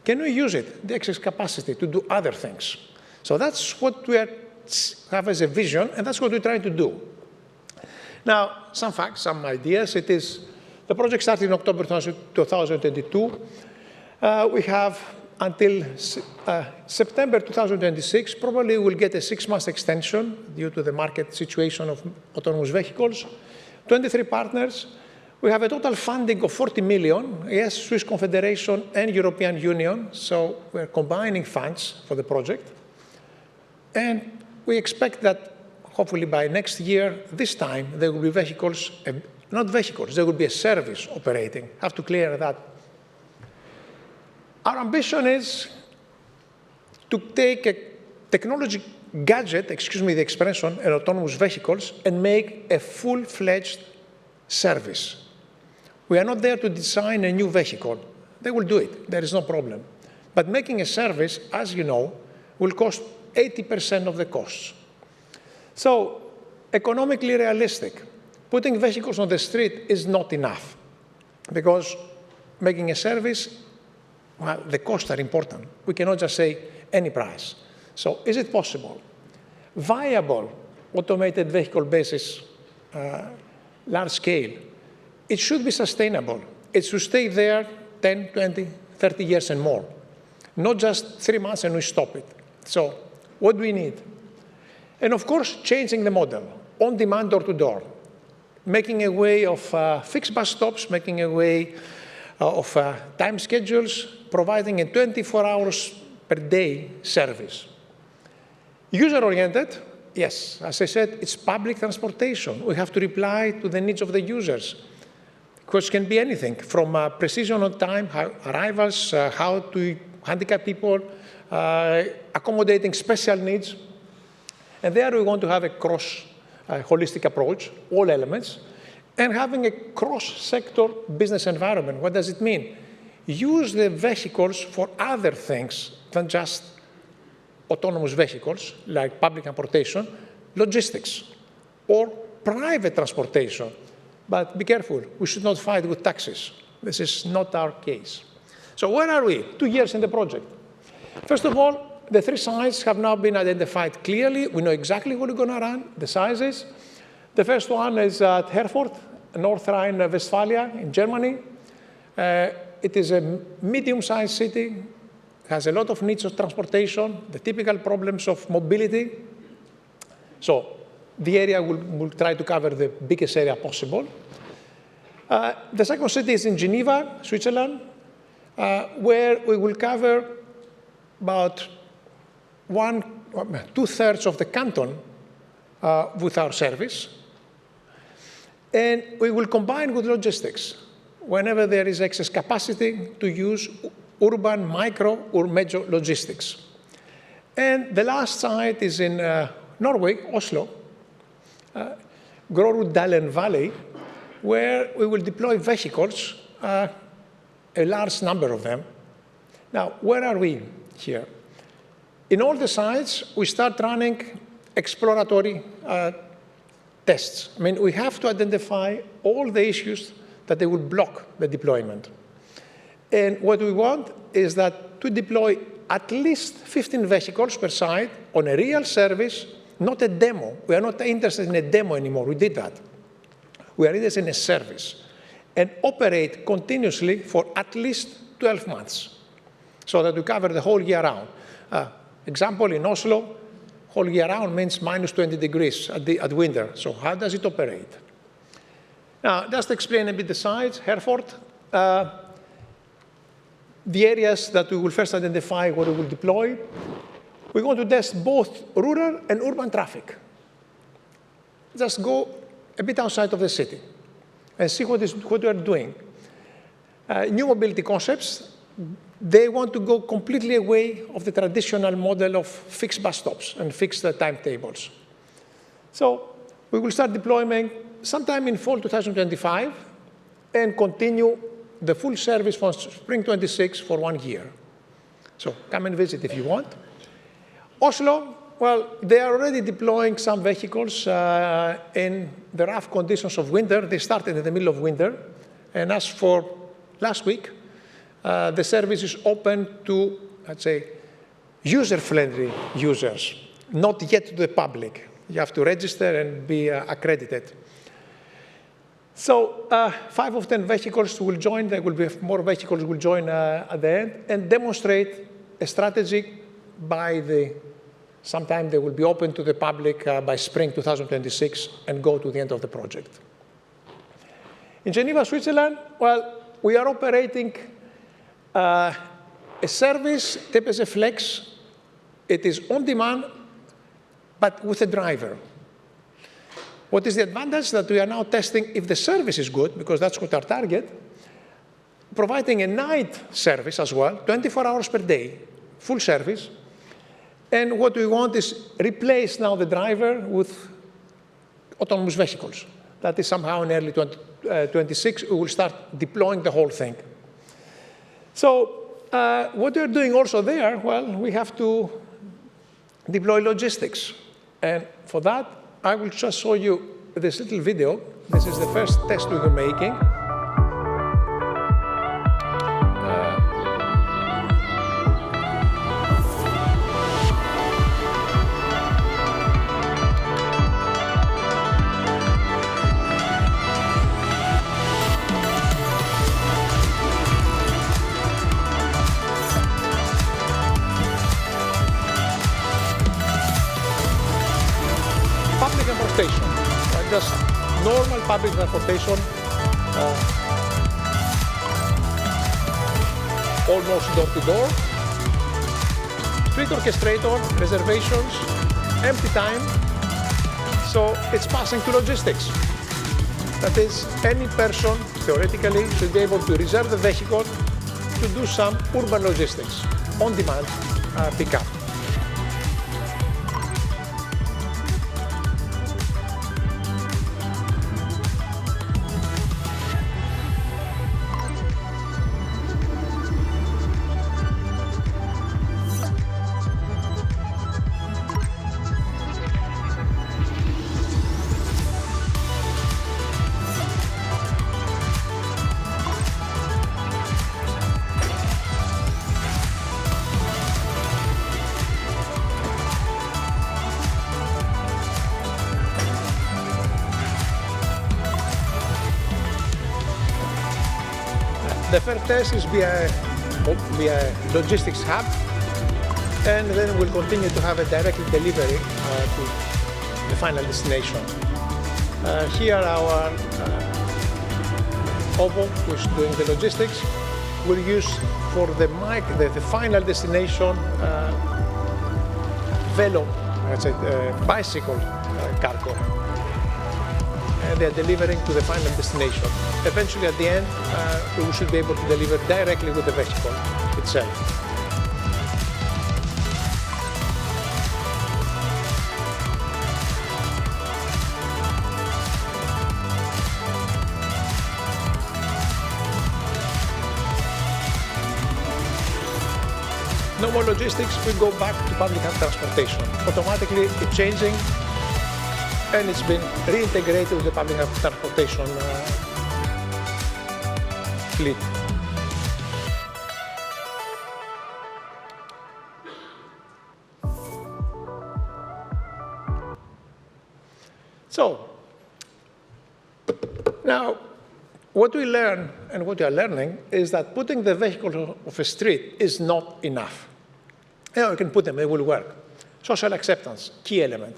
Can we use it, the excess capacity, to do other things? So that's what we have as a vision, and that's what we're trying to do. Now, some facts, some ideas. The project started in October 2022. We have until September 2026, probably we'll get a 6-month extension due to the market situation of autonomous vehicles. 23 partners. We have a total funding of 40 million, yes, Swiss Confederation and European Union, so we're combining funds for the project. And we expect that hopefully by next year, this time, there will be vehicles, not vehicles, there will be a service operating. I have to clear that. Our ambition is to take a technology gadget, excuse me the expression, and autonomous vehicles, and make a full-fledged service. We are not there to design a new vehicle. They will do it. There is no problem. But making a service, as you know, will cost 80% of the costs. So, economically realistic, putting vehicles on the street is not enough, because making a service, well, the costs are important. We cannot just say any price. So, is it possible? Viable automated vehicle basis, large scale, it should be sustainable. It should stay there 10, 20, 30 years and more, not just 3 months and we stop it. So, what do we need? And of course, changing the model, on-demand, door-to-door, making a way of fixed bus stops, making a way of time schedules, providing a 24 hours per day service. User-oriented, yes, as I said, it's public transportation. We have to reply to the needs of the users. Because it can be anything, from precision on time, arrivals, how to handicap people, accommodating special needs. And there we want to have a holistic approach, all elements, and having a cross-sector business environment. What does it mean? Use the vehicles for other things than just autonomous vehicles, like public transportation, logistics, or private transportation. But be careful, we should not fight with taxes. This is not our case. So where are we? 2 years in the project. First of all, the 3 sites have now been identified clearly. We know exactly what we're going to run, the sizes. The first one is at Herford, North Rhine-Westphalia in Germany. It is a medium-sized city, has a lot of needs of transportation, the typical problems of mobility. So the area will try to cover the biggest area possible. The second city is in Geneva, Switzerland, where we will cover about 2/3 of the canton with our service. And we will combine with logistics whenever there is excess capacity to use urban, micro, or major logistics. And the last site is in Norway, Oslo, Groruddalen Valley, where we will deploy vehicles, a large number of them. Now, where are we here? In all the sites, we start running exploratory tests. I mean, we have to identify all the issues that they will block the deployment. And what we want is that to deploy at least 15 vehicles per site on a real service, not a demo. We are not interested in a demo anymore. We did that. We are interested in a service and operate continuously for at least 12 months so that we cover the whole year round. Example, in Oslo, whole year round means -20 degrees at winter. So how does it operate? Now, just to explain a bit the size, Herford, the areas that we will first identify where we will deploy, we're going to test both rural and urban traffic. Just go a bit outside of the city and see what we are doing. New mobility concepts, they want to go completely away of the traditional model of fixed bus stops and fixed timetables. So we will start deploying sometime in fall 2025 and continue the full service from spring 26 for 1 year. So come and visit if you want. Oslo, well, they are already deploying some vehicles in the rough conditions of winter. They started in the middle of winter. And as for last week, the service is open to, let's say, user-friendly users, not yet to the public. You have to register and be accredited. So 5 of 10 vehicles will join. There will be more vehicles will join at the end and demonstrate a strategy by sometime they will be open to the public by spring 2026 and go to the end of the project. In Geneva, Switzerland, well, we are operating a service, TPS Flex. It is on demand, but with a driver. What is the advantage? That we are now testing if the service is good, because that's what our target, providing a night service as well, 24 hours per day, full service. And what we want is replace now the driver with autonomous vehicles. That is somehow in early 2026, we will start deploying the whole thing. So what we're doing also there, well, we have to deploy logistics. And for that, I will just show you this little video. This is the first test we were making. Public transportation, just normal public transportation, almost door to door. Street orchestrator, reservations, empty time. So it's passing to logistics. That is, any person theoretically should be able to reserve the vehicle to do some urban logistics, on-demand pickup. The first test is via logistics hub, and then we'll continue to have a direct delivery to the final destination. Here our OVO, who is doing the logistics, will use for the final destination velo, let's say, bicycle cargo. And they're delivering to the final destination. Eventually, at the end, we should be able to deliver directly with the vehicle itself. No more logistics, we go back to public transportation. Automatically, it's changing, and it's been reintegrated with the public transportation fleet. So, now, what we learn and what we are learning is that putting the vehicle off a street is not enough. You know, you can put them, they will work. Social acceptance, key element.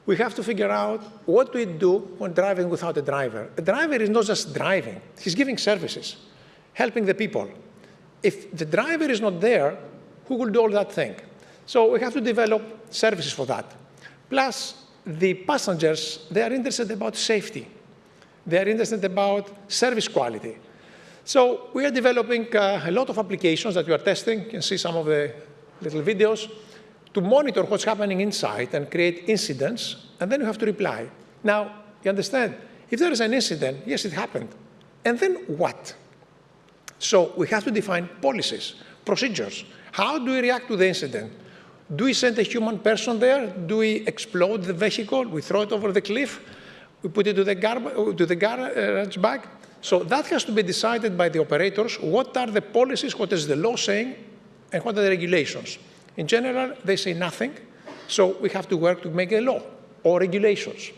We have to figure out what we do when driving without a driver. A driver is not just driving. He's giving services, helping the people. If the driver is not there, who will do all that thing? So we have to develop services for that. Plus, the passengers, they are interested about safety. They are interested about service quality. So we are developing a lot of applications that we are testing. You can see some of the little videos to monitor what's happening inside and create incidents, and then you have to reply. Now, you understand, if there is an incident, yes, it happened. And then what? So we have to define policies, procedures. How do we react to the incident? Do we send a human person there? Do we explode the vehicle? We throw it over the cliff? We put it to the garage bag? So that has to be decided by the operators. What are the policies? What is the law saying? And what are the regulations? In general, they say nothing. So we have to work to make a law or regulations.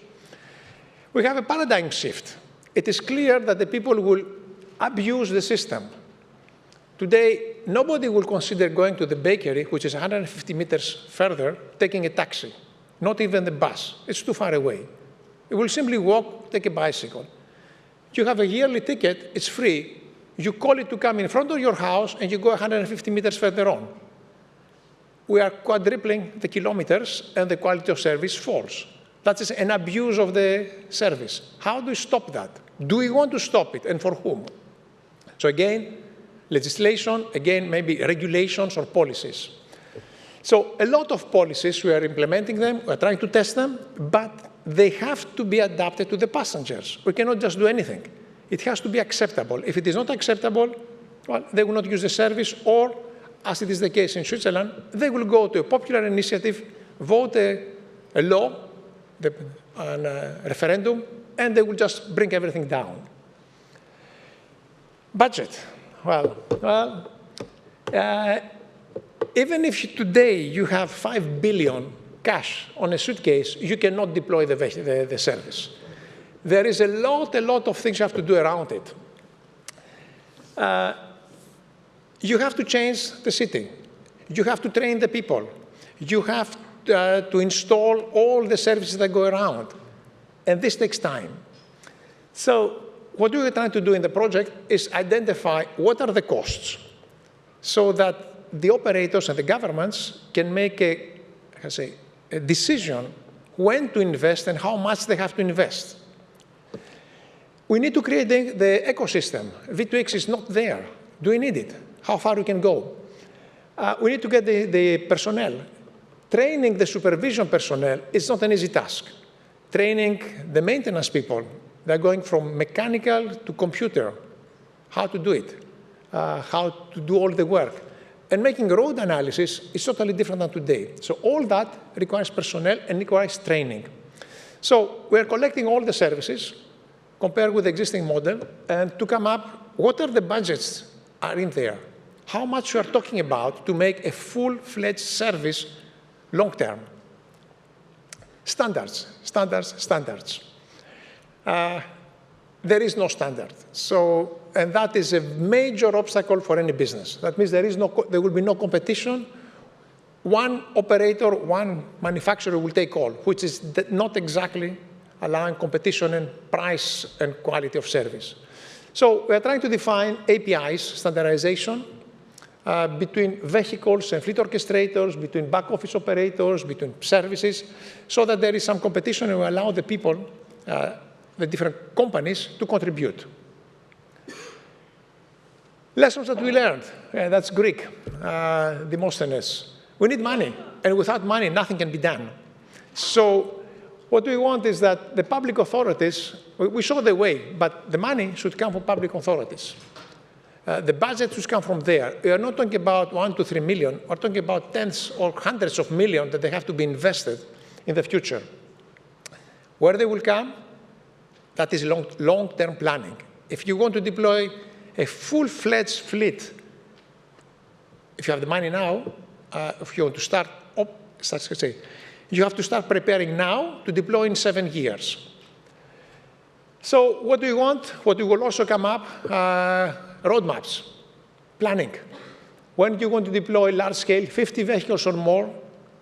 We have a paradigm shift. it is clear that the people will abuse the system. Today, nobody will consider going to the bakery, which is 150 meters further, taking a taxi, not even the bus. It's too far away. You will simply walk, take a bicycle. You have a yearly ticket, it's free. You call it to come in front of your house, and you go 150 meters further on. We are quadrupling the kilometers, and the quality of service falls. That is an abuse of the service. How do we stop that? Do we want to stop it, and for whom? So again, legislation, again, maybe regulations or policies. So a lot of policies, we are implementing them, we are trying to test them, but they have to be adapted to the passengers. We cannot just do anything. It has to be acceptable. If it is not acceptable, well, they will not use the service, or, as it is the case in Switzerland, they will go to a popular initiative, vote a law, a referendum, and they will just bring everything down. Budget. Even if today you have 5 billion cash on a suitcase, you cannot deploy the service. There is a lot of things you have to do around it. You have to change the city. You have to train the people. You have to install all the services that go around. And this takes time. So what we are trying to do in the project is identify what are the costs so that the operators and the governments can make a decision when to invest and how much they have to invest. We need to create the ecosystem. V2X is not there. Do we need it? How far we can go? We need to get the personnel. Training the supervision personnel is not an easy task. Training the maintenance people, they're going from mechanical to computer, how to do it, how to do all the work. And making road analysis is totally different than today. So all that requires personnel and requires training. So we're collecting all the services, compared with the existing model, and to come up, what are the budgets are in there? How much we are talking about to make a full-fledged service long-term? Standards, standards, standards. There is no standard. So, and that is a major obstacle for any business. That means there will be no competition. One operator, one manufacturer will take all, which is not exactly allowing competition and price and quality of service. So we are trying to define APIs, standardization, between vehicles and fleet orchestrators, between back office operators, between services, so that there is some competition and we allow the people, the different companies to contribute. Lessons that we learned, that's Greek, Demosthenes. We need money, and without money, nothing can be done. So what we want is that the public authorities, we show the way, but the money should come from public authorities. The budget should come from there. We are not talking about 1 to 3 million. We're talking about tens or hundreds of millions that they have to be invested in the future. Where they will come, that is long-term planning. If you want to deploy a full-fledged fleet, if you have the money now, if you want to start, you have to start preparing now to deploy in 7 years. So what do we want? What we will also come up, roadmaps, planning. When do you want to deploy large-scale, 50 vehicles or more?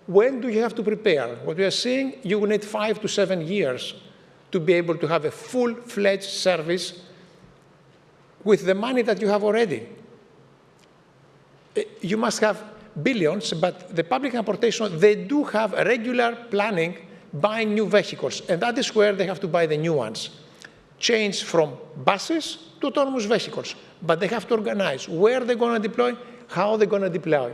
When do you have to prepare? What we are seeing, you will need 5 to 7 years to be able to have a full-fledged service with the money that you have already. You must have billions, but the public transportation, they do have regular planning, buying new vehicles, and that is where they have to buy the new ones. Change from buses to autonomous vehicles, but they have to organize where they're going to deploy, how they're going to deploy.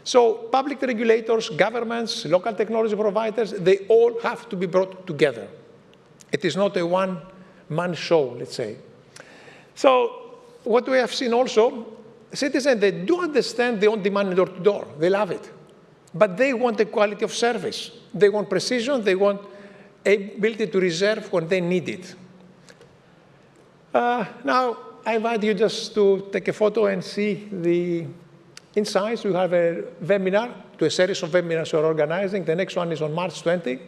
So public regulators, governments, local technology providers, they all have to be brought together. It is not a one-man show, let's say. So what we have seen also, citizens, they do understand the on-demand door-to-door. They love it. But they want the quality of service. They want precision. They want ability to reserve when they need it. Now, I invite you just to take a photo and see the insights. We have a webinar, to a series of webinars we're organizing. The next one is on March 20.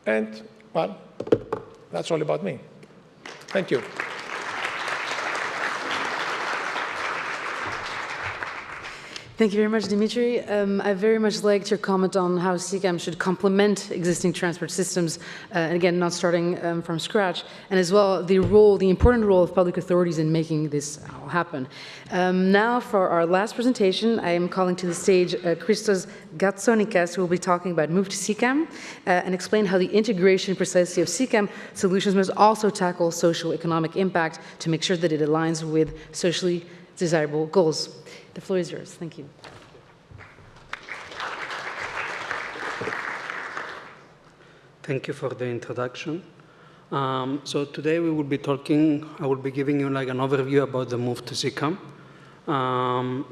And, well, That's all about me. Thank you. Thank you very much, Dimitri. I very much liked your comment on how CCAM should complement existing transport systems, and again, not starting from scratch, and as well the important role of public authorities in making this all happen. Now, for our last presentation, I am calling to the stage Christos Gatsonikas, who will be talking about Move to CCAM and explain how the integration precisely of CCAM solutions must also tackle social economic impact to make sure that it aligns with socially desirable goals. The floor is yours. Thank you. Thank you for the introduction. So today we will be talking, I will be giving you like an overview about the move to CCAM. An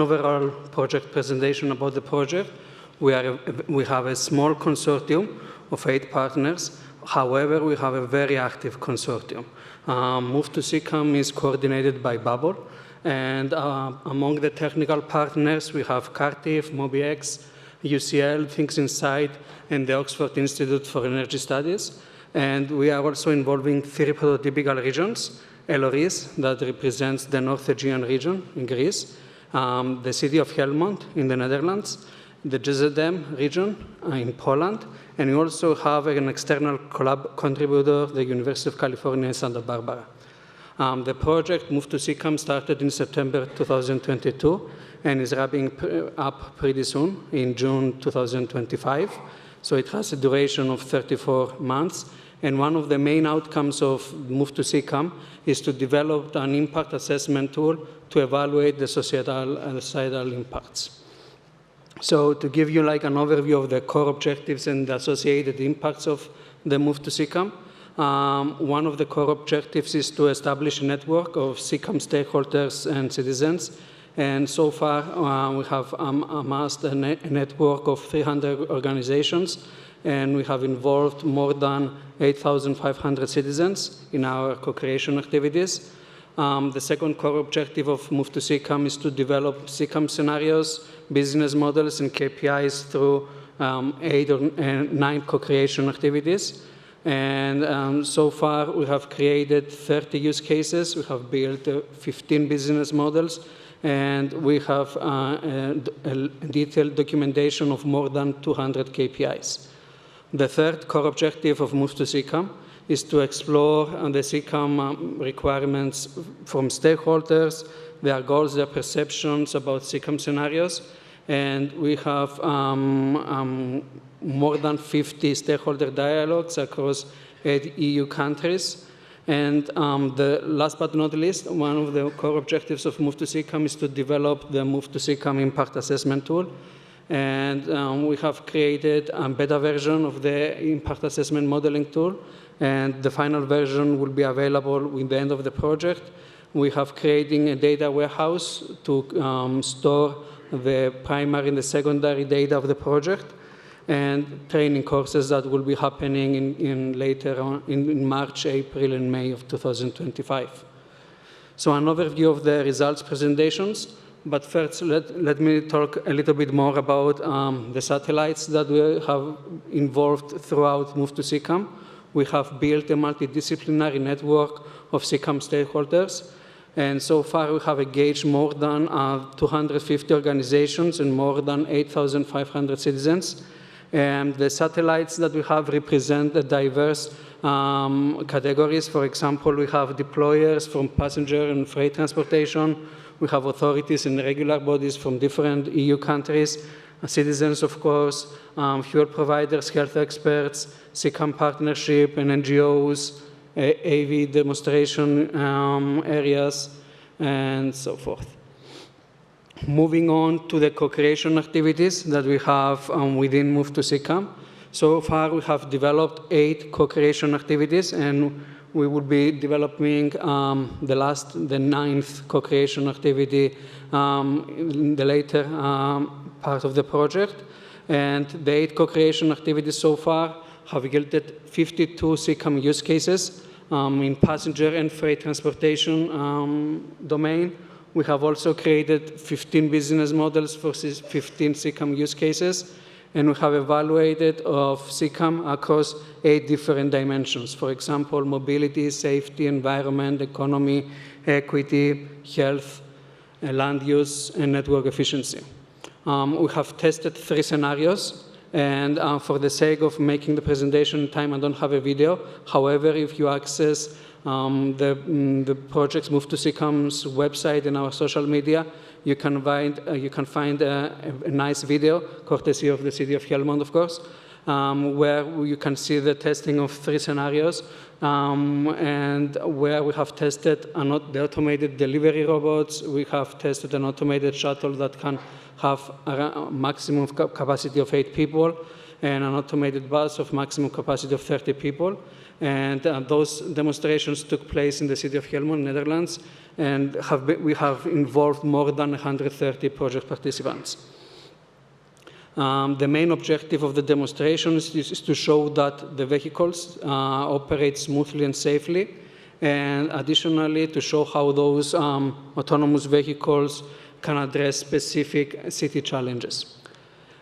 overall project presentation about the project. We have a small consortium of 8 partners. However, we have a very active consortium. Move to CCAM is coordinated by Bubble. And among the technical partners, we have Cartif, MobiX, UCL, Things Inside, and the Oxford Institute for Energy Studies. And we are also involving 3 prototypical regions, LORIS, that represents the North Aegean region in Greece, the city of Helmond in the Netherlands, the GZM region in Poland, and we also have an external contributor, the University of California in Santa Barbara. The project Move to CCAM started in September 2022 and is wrapping up pretty soon in June 2025. So it has a duration of 34 months. And one of the main outcomes of Move to CCAM is to develop an impact assessment tool to evaluate the societal and societal impacts. So to give you like an overview of the core objectives and the associated impacts of the Move to CCAM, one of the core objectives is to establish a network of CCAM stakeholders and citizens. And so far, we have amassed a network of 300 organizations, and we have involved more than 8,500 citizens in our co-creation activities. The second core objective of Move to CCAM is to develop CCAM scenarios, business models, and KPIs through 8 or 9 co-creation activities. And so far, we have created 30 use cases. We have built 15 business models, and we have a detailed documentation of more than 200 KPIs. The third core objective of Move to CCAM is to explore the CCAM requirements from stakeholders, their goals, their perceptions about CCAM scenarios. And we have more than 50 stakeholder dialogues across 8 EU countries. And the last but not least, one of the core objectives of Move to CCAM is to develop the Move to CCAM impact assessment tool. And we have created a beta version of the impact assessment modeling tool. And the final version will be available with the end of the project. We have created a data warehouse to store the primary and the secondary data of the project, and training courses that will be happening later on in March, April, and May of 2025. So an overview of the results presentations, but first let me talk a little bit more about the satellites that we have involved throughout Move to CCAM. We have built a multidisciplinary network of CCAM stakeholders. And so far, we have engaged more than 250 organizations and more than 8,500 citizens. And the satellites that we have represent the diverse categories. For example, we have deployers from passenger and freight transportation. We have authorities and regular bodies from different EU countries, citizens, of course, fuel providers, health experts, CCAM partnership, and NGOs, AV demonstration areas, and so forth. Moving on to the co-creation activities that we have within Move to CCAM. So far, we have developed 8 co-creation activities, and we will be developing the 9th co-creation activity in the later part of the project. And the 8 co-creation activities so far have yielded 52 CCAM use cases in passenger and freight transportation domain. We have also created 15 business models for 15 CCAM use cases. and we have evaluated of CCAM across 8 different dimensions. For example, mobility, safety, environment, economy, equity, health, land use, and network efficiency. We have tested 3 scenarios, and for the sake of making the presentation in time, I don't have a video. However, if you access the project's Move to CCAM's website and our social media, you can find a nice video, courtesy of the city of Helmond, of course, where you can see the testing of 3 scenarios, and where we have tested the automated delivery robots. We have tested an automated shuttle that can have a maximum capacity of 8 people, and an automated bus of maximum capacity of 30 people. And those demonstrations took place in the city of Helmond, Netherlands, and we have involved more than 130 project participants. The main objective of the demonstrations is to show that the vehicles operate smoothly and safely, and additionally to show how those autonomous vehicles can address specific city challenges.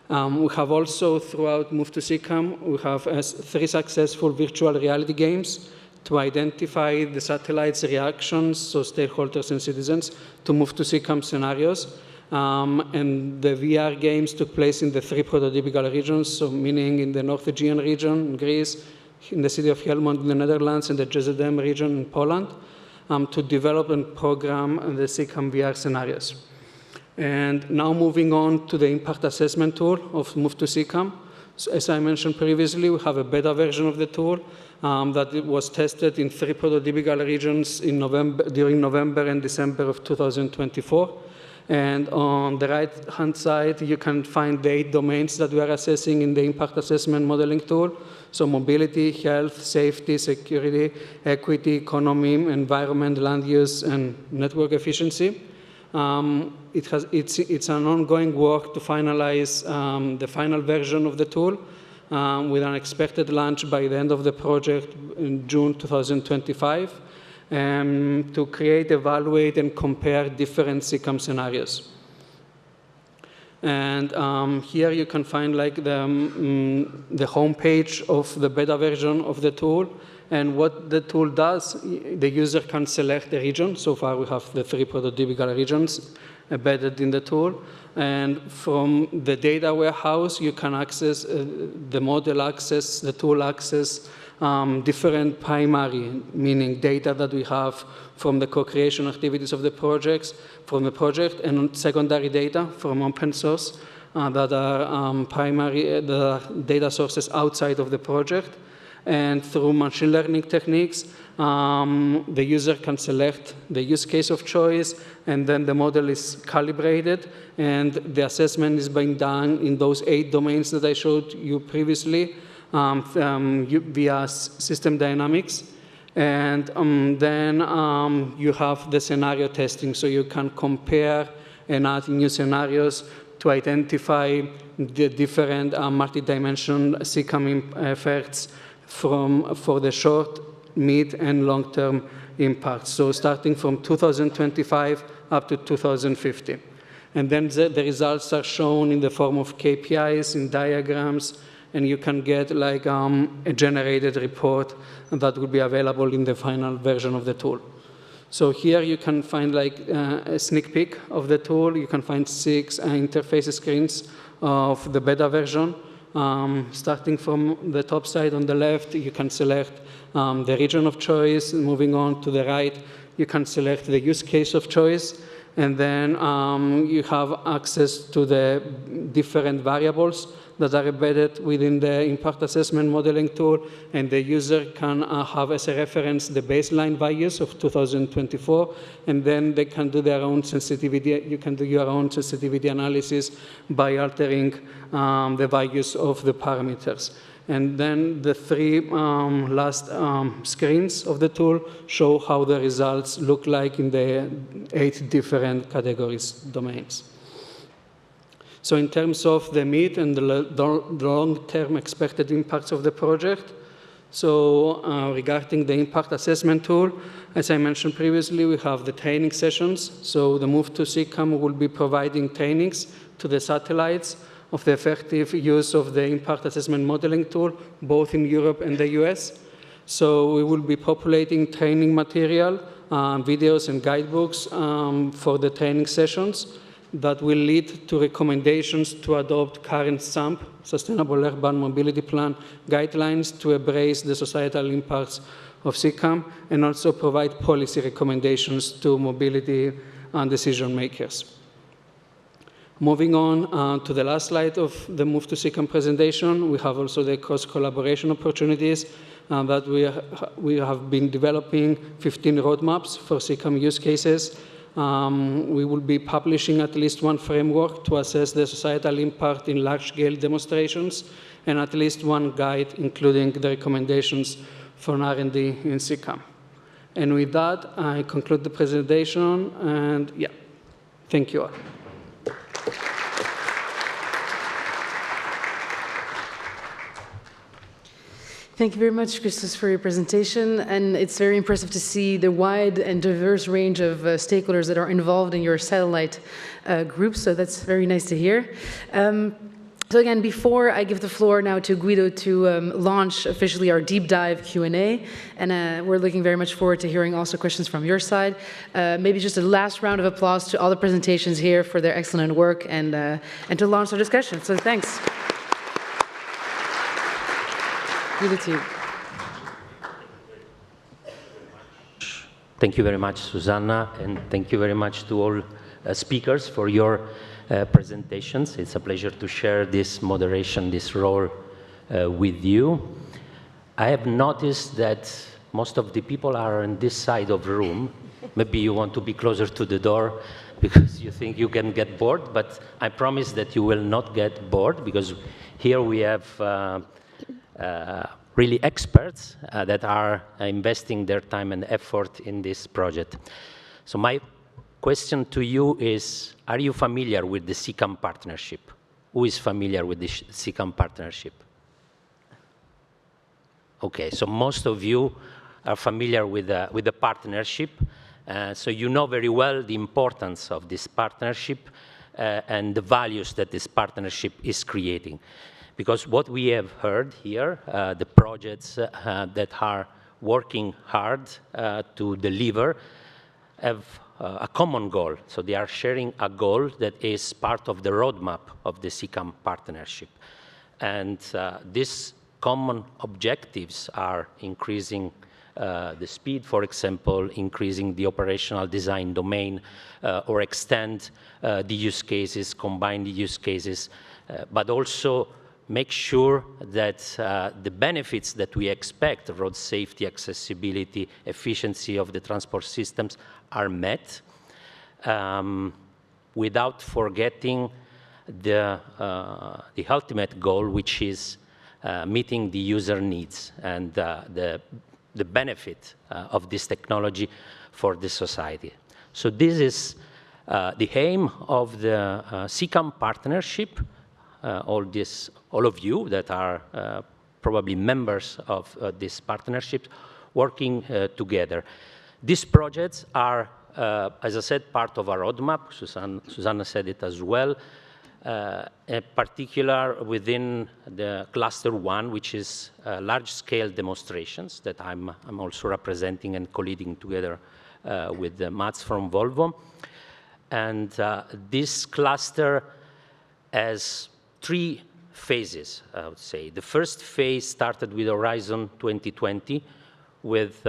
We have also, throughout Move to CCAM, we have 3 successful virtual reality games to identify the satellite's reactions, so stakeholders and citizens, to Move to CCAM scenarios. And the VR games took place in the 3 prototypical regions, so meaning in the North Aegean region in Greece, in the city of Helmond in the Netherlands, and the JZM region in Poland, to develop and program the CCAM VR scenarios. And now moving on to the impact assessment tool of Move to CCAM. So as I mentioned previously, we have a beta version of the tool that was tested in 3 prototypical regions during November and December of 2024. And on the right-hand side, you can find the 8 domains that we are assessing in the impact assessment modeling tool. So mobility, health, safety, security, equity, economy, environment, land use, and network efficiency. It's an ongoing work to finalize the final version of the tool with an expected launch by the end of the project in June 2025. To create, evaluate, and compare different CCAM scenarios. And here you can find like the homepage of the beta version of the tool. And what the tool does, the user can select a region. So far we have the 3 prototypical regions embedded in the tool. And from the data warehouse, you can access the model access, the tool access, different primary, meaning data that we have from the co-creation activities of the project, and secondary data from open source that are primary data sources outside of the project. And through machine learning techniques, the user can select the use case of choice, and then the model is calibrated, and the assessment is being done in those 8 domains that I showed you previously via system dynamics. And then you have the scenario testing, so you can compare and add new scenarios to identify the different multi-dimensional CCAM effects for the short, mid, and long-term impacts. So starting from 2025 up to 2050. And then the results are shown in the form of KPIs, in diagrams, and you can get like a generated report that will be available in the final version of the tool. So here you can find like a sneak peek of the tool. You can find 6 interface screens of the beta version. Starting from the top side on the left, you can select the region of choice. Moving on to the right, you can select the use case of choice. And then you have access to the different variables that are embedded within the impact assessment modeling tool. And the user can have as a reference the baseline values of 2024. And then they can do their own sensitivity. You can do your own sensitivity analysis by altering the values of the parameters. And then the 3 last screens of the tool show how the results look like in the 8 different categories, domains. So in terms of the mid and the long-term expected impacts of the project, so regarding the impact assessment tool, as I mentioned previously, we have the training sessions. So the Move to CCAM will be providing trainings to the satellites of the effective use of the impact assessment modeling tool, both in Europe and the US. So we will be populating training material, videos and guidebooks for the training sessions that will lead to recommendations to adopt current SAMP, Sustainable Urban Mobility Plan, guidelines to embrace the societal impacts of CCAM, and also provide policy recommendations to mobility decision makers. Moving on to the last slide of the Move to CCAM presentation, we have also the cross-collaboration opportunities that we have been developing 15 roadmaps for CCAM use cases. We will be publishing at least one framework to assess the societal impact in large-scale demonstrations, and at least one guide, including the recommendations for R&D in CCAM. And with that, I conclude the presentation, and yeah, thank you all. Thank you very much, Christos, for your presentation. And it's very impressive to see the wide and diverse range of stakeholders that are involved in your satellite group. So that's very nice to hear. So again, before I give the floor now to Guido to launch officially our deep dive Q&A, and we're looking very much forward to hearing also questions from your side. Maybe just a last round of applause to all the presentations here for their excellent work and to launch our discussion. So thanks. Guido to you. Thank you very much, Susanna, and thank you very much to all speakers for your presentations. It's a pleasure to share this moderation, this role with you. I have noticed that most of the people are on this side of the room. Maybe you want to be closer to the door because you think you can get bored, but I promise that you will not get bored because here we have really experts that are investing their time and effort in this project. So my question to you is, are you familiar with the CCAM partnership? Who is familiar with the CCAM partnership? Okay, so most of you are familiar with the partnership. So you know very well the importance of this partnership and the values that this partnership is creating. Because what we have heard here, the projects that are working hard to deliver have a common goal. So they are sharing a goal that is part of the roadmap of the CCAM partnership. And these common objectives are increasing the speed, for example, increasing the operational design domain, or extend the use cases, combine the use cases, but also make sure that the benefits that we expect, road safety, accessibility, efficiency of the transport systems are met, without forgetting the ultimate goal, which is meeting the user needs and the benefit of this technology for the society. So this is the aim of the CCAM partnership. All of you that are probably members of this partnership working together. These projects are, as I said, part of our roadmap. Susanna said it as well, in particular within the cluster 1, which is large-scale demonstrations that I'm also representing and co-leading together with Mats from Volvo. And this cluster has 3 phases, I would say. The first phase started with Horizon 2020 with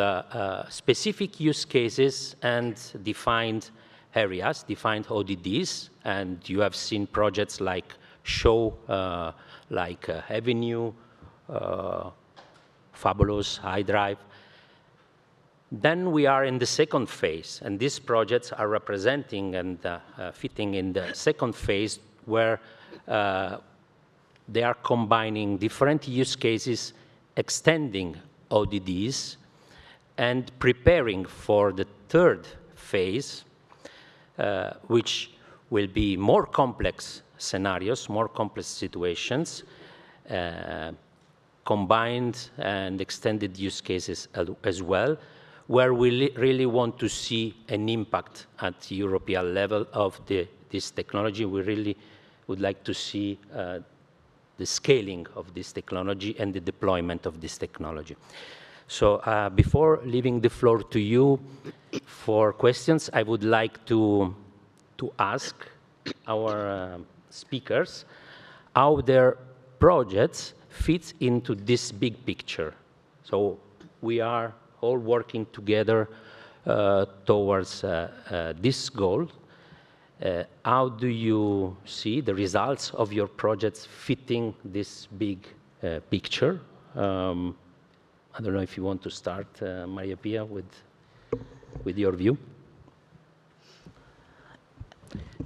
specific use cases and defined areas, defined ODDs, and you have seen projects like SHOW, like Avenue, Fabulous, iDrive. Then we are in the second phase, and these projects are representing and fitting in the second phase where they are combining different use cases, extending ODDs, and preparing for the third phase, which will be more complex scenarios, more complex situations, combined and extended use cases as well, where we really want to see an impact at the European level of this technology. We really would like to see the scaling of this technology and the deployment of this technology. So before leaving the floor to you for questions, I would like to ask our speakers how their projects fit into this big picture. So we are all working together towards this goal. How do you see the results of your projects fitting this big picture? I don't know if you want to start, Maria Pia, with your view.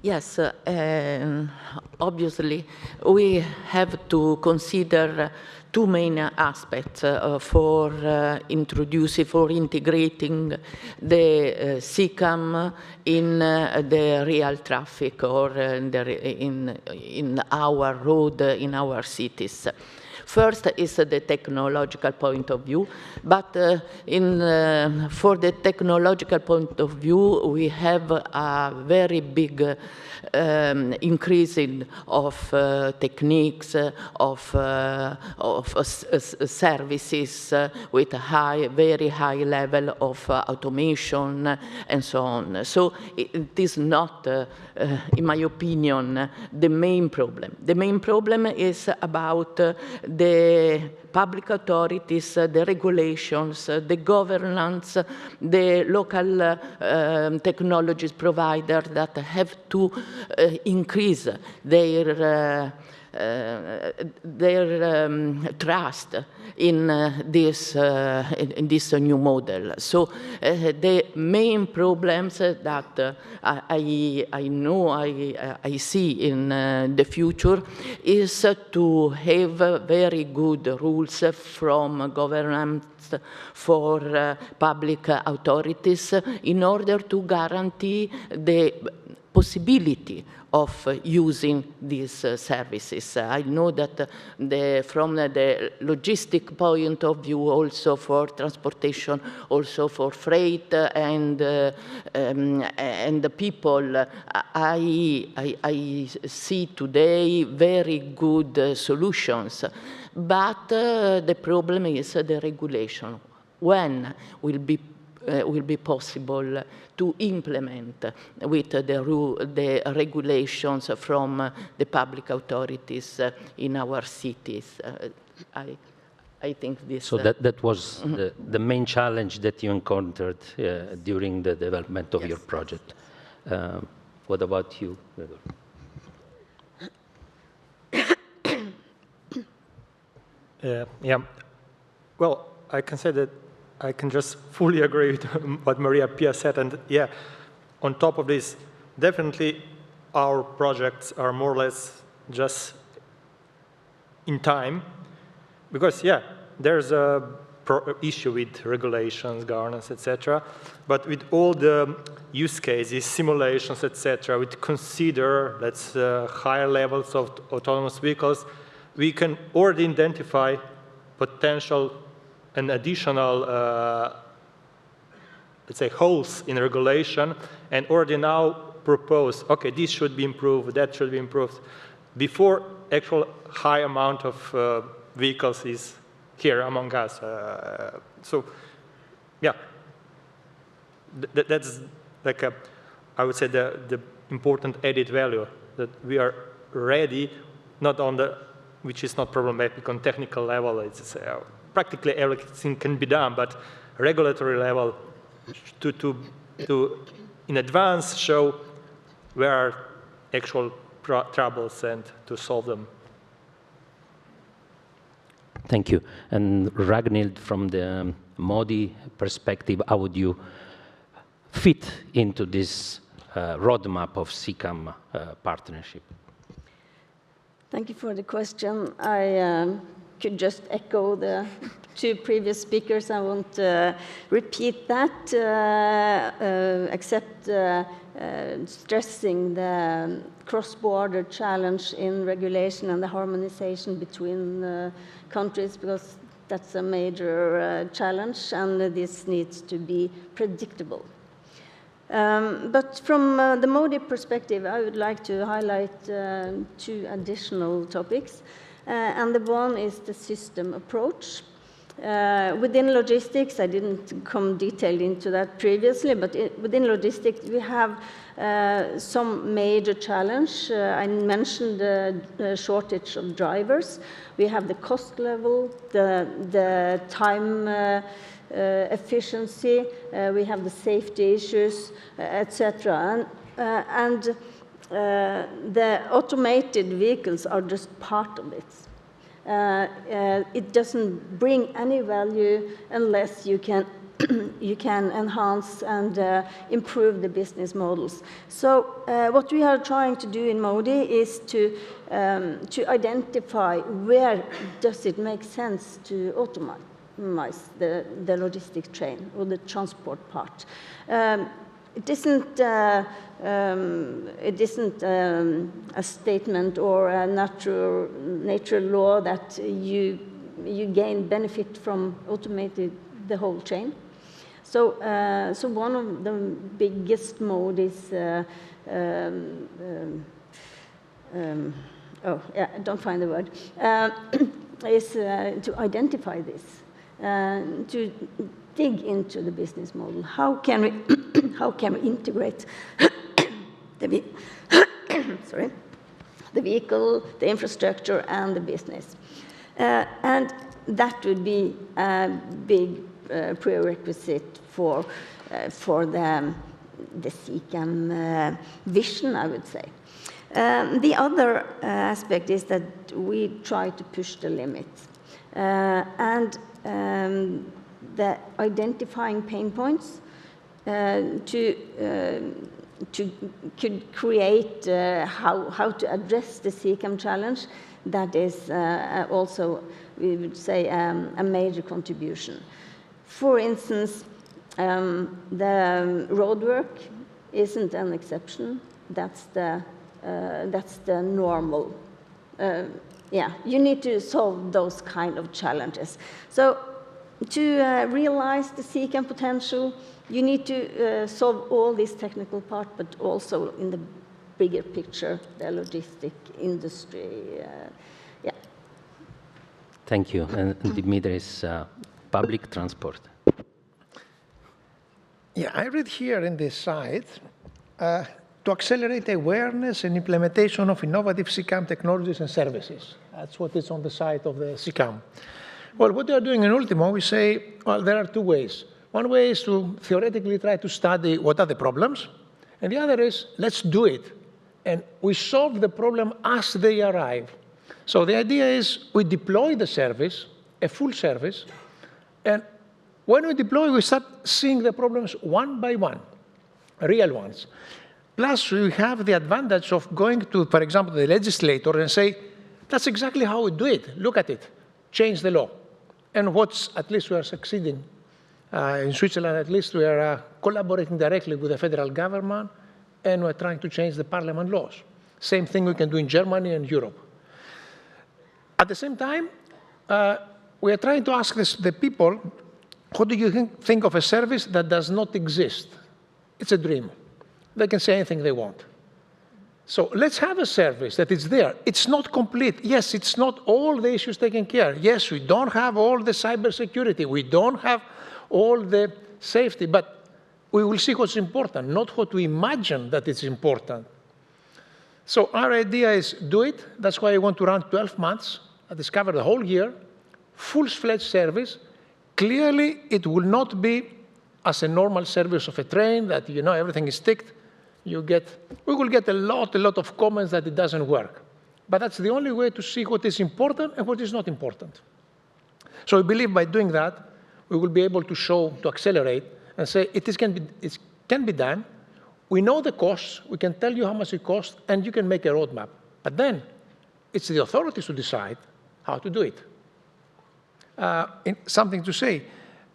Yes, obviously we have to consider two main aspects for integrating the CCAM in the real traffic or in our road, in our cities. First is the technological point of view, but for the technological point of view, we have a very big increasing of techniques, of services with a very high level of automation and so on. So it is not, in my opinion, the main problem. The main problem is about the public authorities, the regulations, the governance, the local technologies providers that have to increase their trust in this new model. So the main problems that I know I see in the future is to have very good rules from governments for public authorities in order to guarantee the possibility of using these services. I know that from the logistic point of view, also for transportation, also for freight and the people, I see today very good solutions. But the problem is the regulation. When will be possible to implement with the regulations from the public authorities in our cities? I think this... So that was the main challenge that you encountered during the development of your project. What about you, Guido? Yeah, well, I can say that I can just fully agree with what Maria Pia said. And yeah, on top of this, definitely our projects are more or less just in time. Because, yeah, there's a issue with regulations, governance, etc. But with all the use cases, simulations, etc., we consider that's higher levels of autonomous vehicles, we can already identify potential and additional, let's say, holes in regulation, and already now propose, okay, this should be improved, that should be improved, before actual high amount of vehicles is here among us. So, yeah, that's like I would say the important added value, that we are ready, not on the, which is not problematic on technical level, it's practically everything can be done, but regulatory level to in advance show where are actual troubles and to solve them. Thank you. And Ragnhild, from the MODI perspective, how would you fit into this roadmap of CCAM partnership? Thank you for the question. I could just echo the two previous speakers. I won't repeat that, except stressing the cross-border challenge in regulation and the harmonization between countries, because that's a major challenge, and this needs to be predictable. But from the MODI perspective, I would like to highlight 2 additional topics. And the one is the system approach. Within logistics, I didn't come detailed into that previously, but within logistics, we have some major challenge. I mentioned the shortage of drivers. We have the cost level, the time efficiency, we have the safety issues, etc. And the automated vehicles are just part of it. It doesn't bring any value unless you can you can enhance and improve the business models. So what we are trying to do in MODI is to identify where does it make sense to automate the logistics chain or the transport part. It isn't a statement or a natural law that you gain benefit from automating the whole chain. So, so one of the biggest mode is oh yeah, I don't find the word is to identify this, to dig into the business model. How can we integrate the vehicle, the infrastructure, and the business? And that would be a big prerequisite for the CCAM vision, I would say. The other aspect is that we try to push the limits, and the identifying pain points could create how to address the CCAM challenge. That is also, we would say, a major contribution. For instance, the roadwork isn't an exception. That's the normal. Yeah, you need to solve those kind of challenges. So to realize the CCAM potential, you need to solve all this technical part, but also in the bigger picture, the logistic industry. Yeah. Thank you. And Dimitris, public transport. Yeah, I read here in this site, to accelerate awareness and implementation of innovative CCAM technologies and services. That's what is on the site of the CCAM. Well, what they are doing in ULTIMO, we say, well, there are 2 ways. One way is to theoretically try to study what are the problems, and the other is, let's do it. And we solve the problem as they arrive. So the idea is we deploy the service, a full service, and when we deploy, we start seeing the problems one by one, real ones. Plus, we have the advantage of going to, for example, the legislator and say, that's exactly how we do it. Look at it. Change the law. And at least we are succeeding. In Switzerland, at least, we are collaborating directly with the federal government, and we're trying to change the parliament laws. Same thing we can do in Germany and Europe. At the same time, we are trying to ask the people, what do you think of a service that does not exist? It's a dream. They can say anything they want. So let's have a service that is there. It's not complete. Yes, it's not all the issues taken care. Yes, we don't have all the cybersecurity. We don't have all the safety, but we will see what's important, not what we imagine that it's important. So our idea is do it. That's why I want to run 12 months. I discovered the whole year, full-fledged service. Clearly, it will not be as a normal service of a train that, you know, everything is ticked. We will get a lot of comments that it doesn't work. But that's the only way to see what is important and what is not important. So we believe by doing that, we will be able to show, to accelerate, and say it can be done. We know the costs. We can tell you how much it costs, and you can make a roadmap. But then it's the authorities to decide how to do it. Something to say.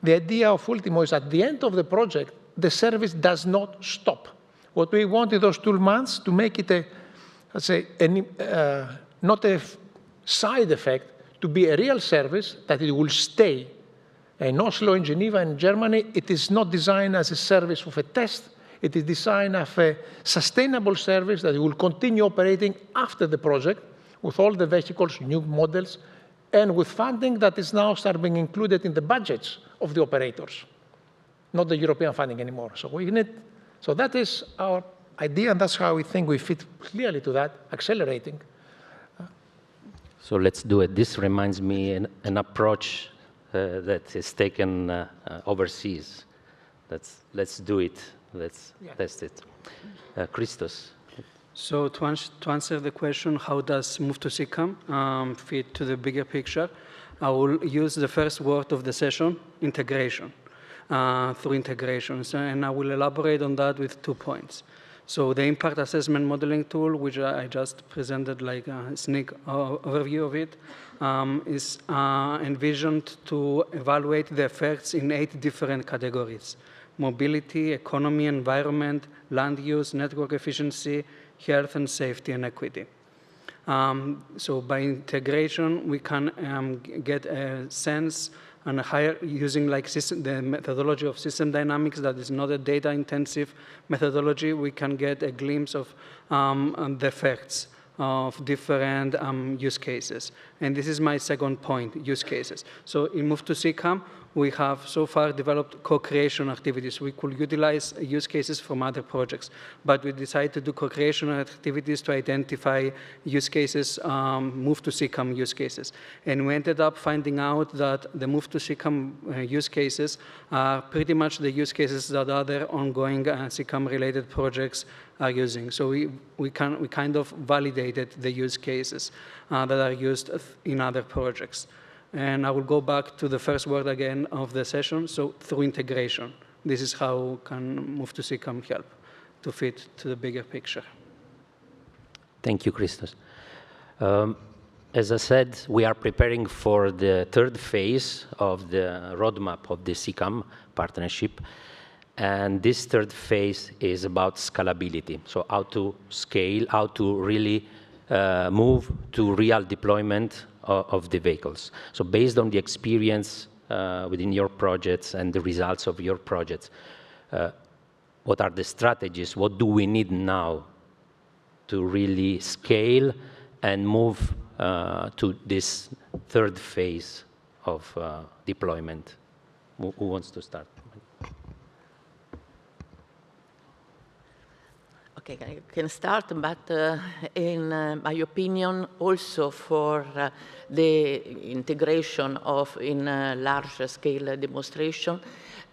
The idea of ULTIMO is at the end of the project, the service does not stop. What we want in those 2 months to make it not a side effect, to be a real service, that it will stay. In Oslo, in Geneva, in Germany, it is not designed as a service of a test. It is designed as a sustainable service that will continue operating after the project with all the vehicles, new models, and with funding that is now starting being included in the budgets of the operators, not the European funding anymore. So that is our idea, and that's how we think we fit clearly to that, accelerating. So let's do it. This reminds me an approach that is taken overseas. Let's do it. Let's test it. Christos. So to answer the question, how does Move to CCAM fit to the bigger picture, I will use the first word of the session, integration, through integrations. And I will elaborate on that with 2 points. So the impact assessment modeling tool, which I just presented like a sneak overview of it, is envisioned to evaluate the effects in 8 different categories: mobility, economy, environment, land use, network efficiency, health and safety, and equity. So by integration, we can get a sense and using like the methodology of system dynamics that is not a data-intensive methodology, we can get a glimpse of the effects of different use cases. And this is my second point, use cases. So in Move to CCAM, we have so far developed co-creation activities. We could utilize use cases from other projects, but we decided to do co-creation activities to identify use cases, Move to CCAM use cases. And we ended up finding out that the Move to CCAM use cases are pretty much the use cases that other ongoing CCAM-related projects are using. So we kind of validated the use cases that are used in other projects. And I will go back to the first word again of the session, so through integration. This is how can Move to CCAM help to fit to the bigger picture. Thank you, Christos. As I said, we are preparing for the 3rd phase of the roadmap of the CCAM partnership. And this 3rd phase is about scalability. So how to scale, how to really move to real deployment of the vehicles. So based on the experience within your projects and the results of your projects, what are the strategies? What do we need now to really scale and move to this 3rd phase of deployment? Who wants to start? Okay, I can start, but in my opinion, also for the integration of in large-scale demonstration,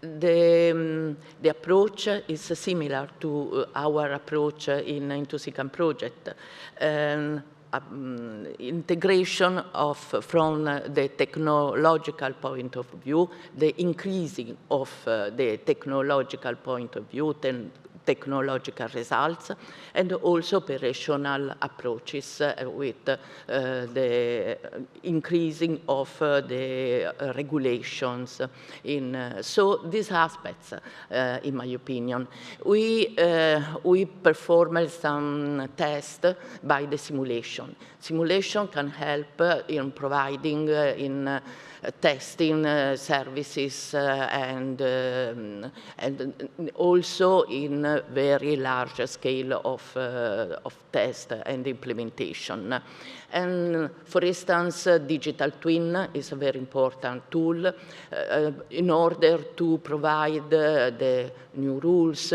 the approach is similar to our approach into CCAM project. Integration from the technological point of view, the increasing of the technological point of view, technological results, and also operational approaches with the increasing of the regulations. So these aspects, in my opinion, we performed some tests by the simulation. Simulation can help in providing in testing services and also in very large scale of test and implementation. And for instance, digital twin is a very important tool in order to provide the new rules,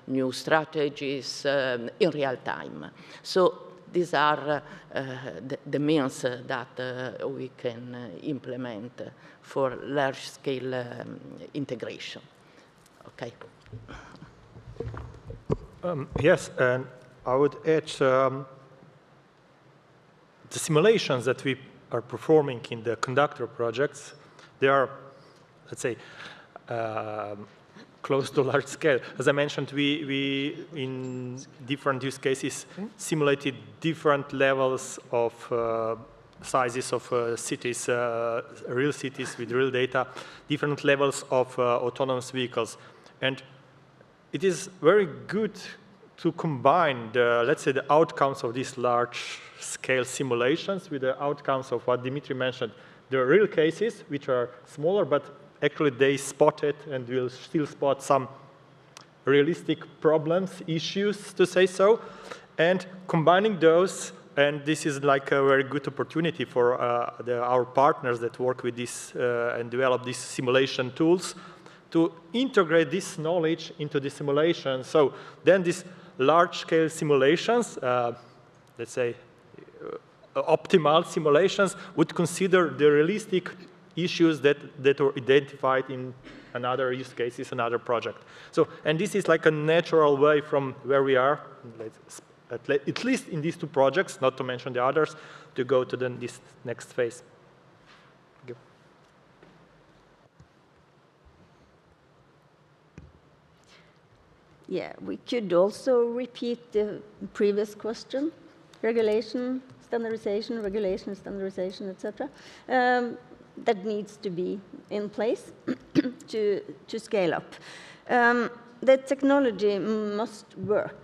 new strategies in real time. So these are the means that we can implement for large-scale integration. Okay. Yes, and I would add the simulations that we are performing in the CONDUCTOR projects. They are, let's say, close to large scale. As I mentioned, we in different use cases simulated different levels of sizes of cities, real cities with real data, different levels of autonomous vehicles. And it is very good to combine the, let's say, the outcomes of these large scale simulations with the outcomes of what Dimitri mentioned, the real cases, which are smaller, but actually they spotted and will still spot some realistic problems, issues, to say so, and combining those. And this is like a very good opportunity for our partners that work with this and develop these simulation tools to integrate this knowledge into the simulation. So then these large-scale simulations, let's say optimal simulations, would consider the realistic issues that were identified in another use cases, another project. So, and this is like a natural way from where we are, at least in these two projects, not to mention the others, to go to this next phase. Thank you. Yeah, we could also repeat the previous question. Regulation, standardization, regulation, standardization, etc. That needs to be in place to scale up. The technology must work.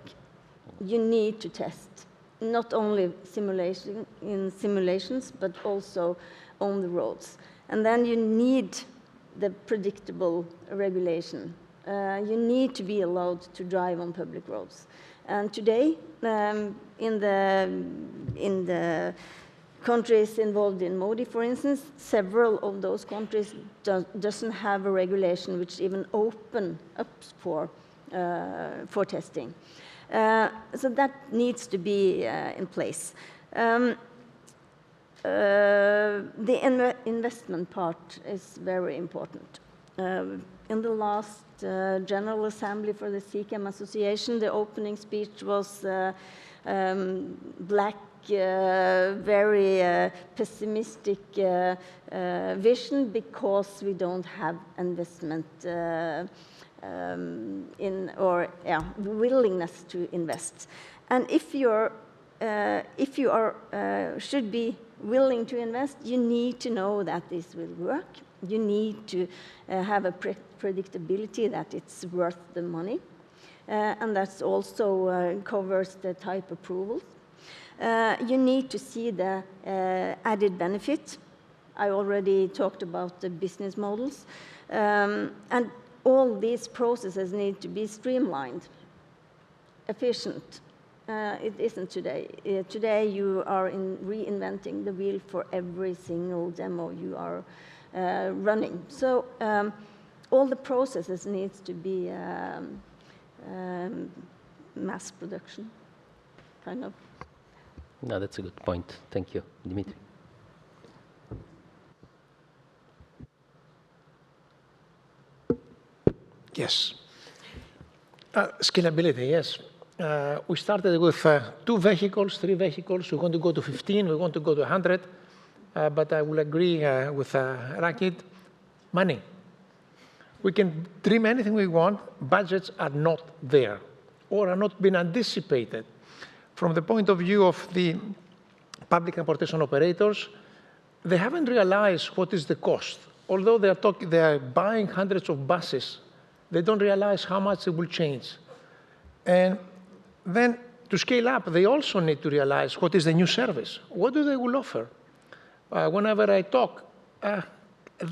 You need to test, not only in simulations, but also on the roads. And then you need the predictable regulation. You need to be allowed to drive on public roads. And today, in the countries involved in MODI, for instance, several of those countries doesn't have a regulation which even open up for testing. So that needs to be in place. The investment part is very important. In the last General Assembly for the CCAM Association, the opening speech was black, very pessimistic vision because we don't have investment willingness to invest. And if you should be willing to invest, you need to know that this will work. You need to have a predictability that it's worth the money. And that also covers the type approval. You need to see the added benefit. I already talked about the business models. And all these processes need to be streamlined, efficient. It isn't today. Today you are reinventing the wheel for every single demo you are running. So all the processes needs to be mass production, kind of. No, that's a good point. Thank you, Dimitri. Yes. Scalability, yes. We started with 2 vehicles, 3 vehicles. We want to go to 15. We want to go to 100. But I will agree with Rakit. Money. We can dream anything we want. Budgets are not there or are not being anticipated. From the point of view of the public transportation operators, they haven't realized what is the cost. Although they are buying hundreds of buses, they don't realize how much it will change. And then to scale up, they also need to realize what is the new service. What do they will offer? Whenever I talk,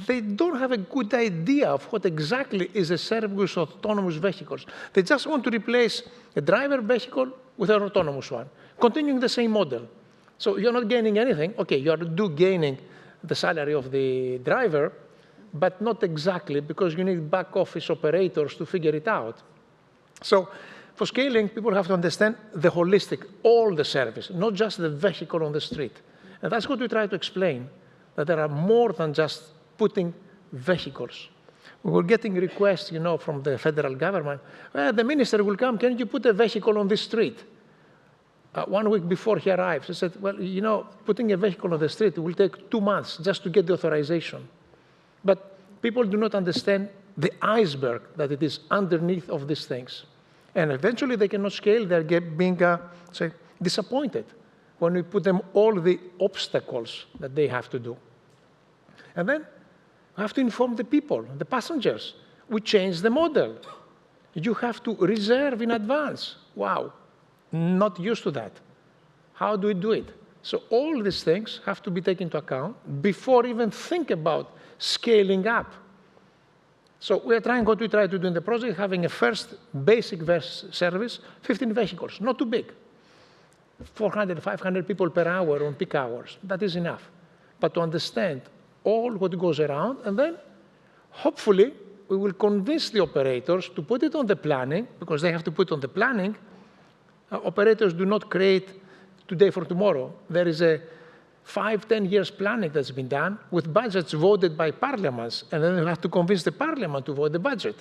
they don't have a good idea of what exactly is a service with autonomous vehicles. They just want to replace a driver vehicle with an autonomous one, continuing the same model. So you're not gaining anything. Okay, you are gaining the salary of the driver, but not exactly, because you need back office operators to figure it out. So for scaling, people have to understand the holistic, all the service, not just the vehicle on the street. And that's what we try to explain, that there are more than just putting vehicles. We were getting requests, from the federal government. Well, the minister will come, can you put a vehicle on this street? 1 week before he arrives, he said, well, putting a vehicle on the street will take 2 months just to get the authorization. But people do not understand the iceberg that it is underneath of these things. And eventually they cannot scale, they're being disappointed when we put them all the obstacles that they have to do. And then we have to inform the people, the passengers. We change the model. You have to reserve in advance. Wow, not used to that. How do we do it? So all these things have to be taken into account before even think about scaling up. So we are trying what we try to do in the project, having a first basic service, 15 vehicles, not too big. 400, 500 people per hour on peak hours, that is enough. But to understand all what goes around, and then hopefully we will convince the operators to put it on the planning, because they have to put on the planning. Operators do not create today for tomorrow. There is a 5-10 years planning that's been done with budgets voted by parliaments, and then you have to convince the parliament to vote the budget.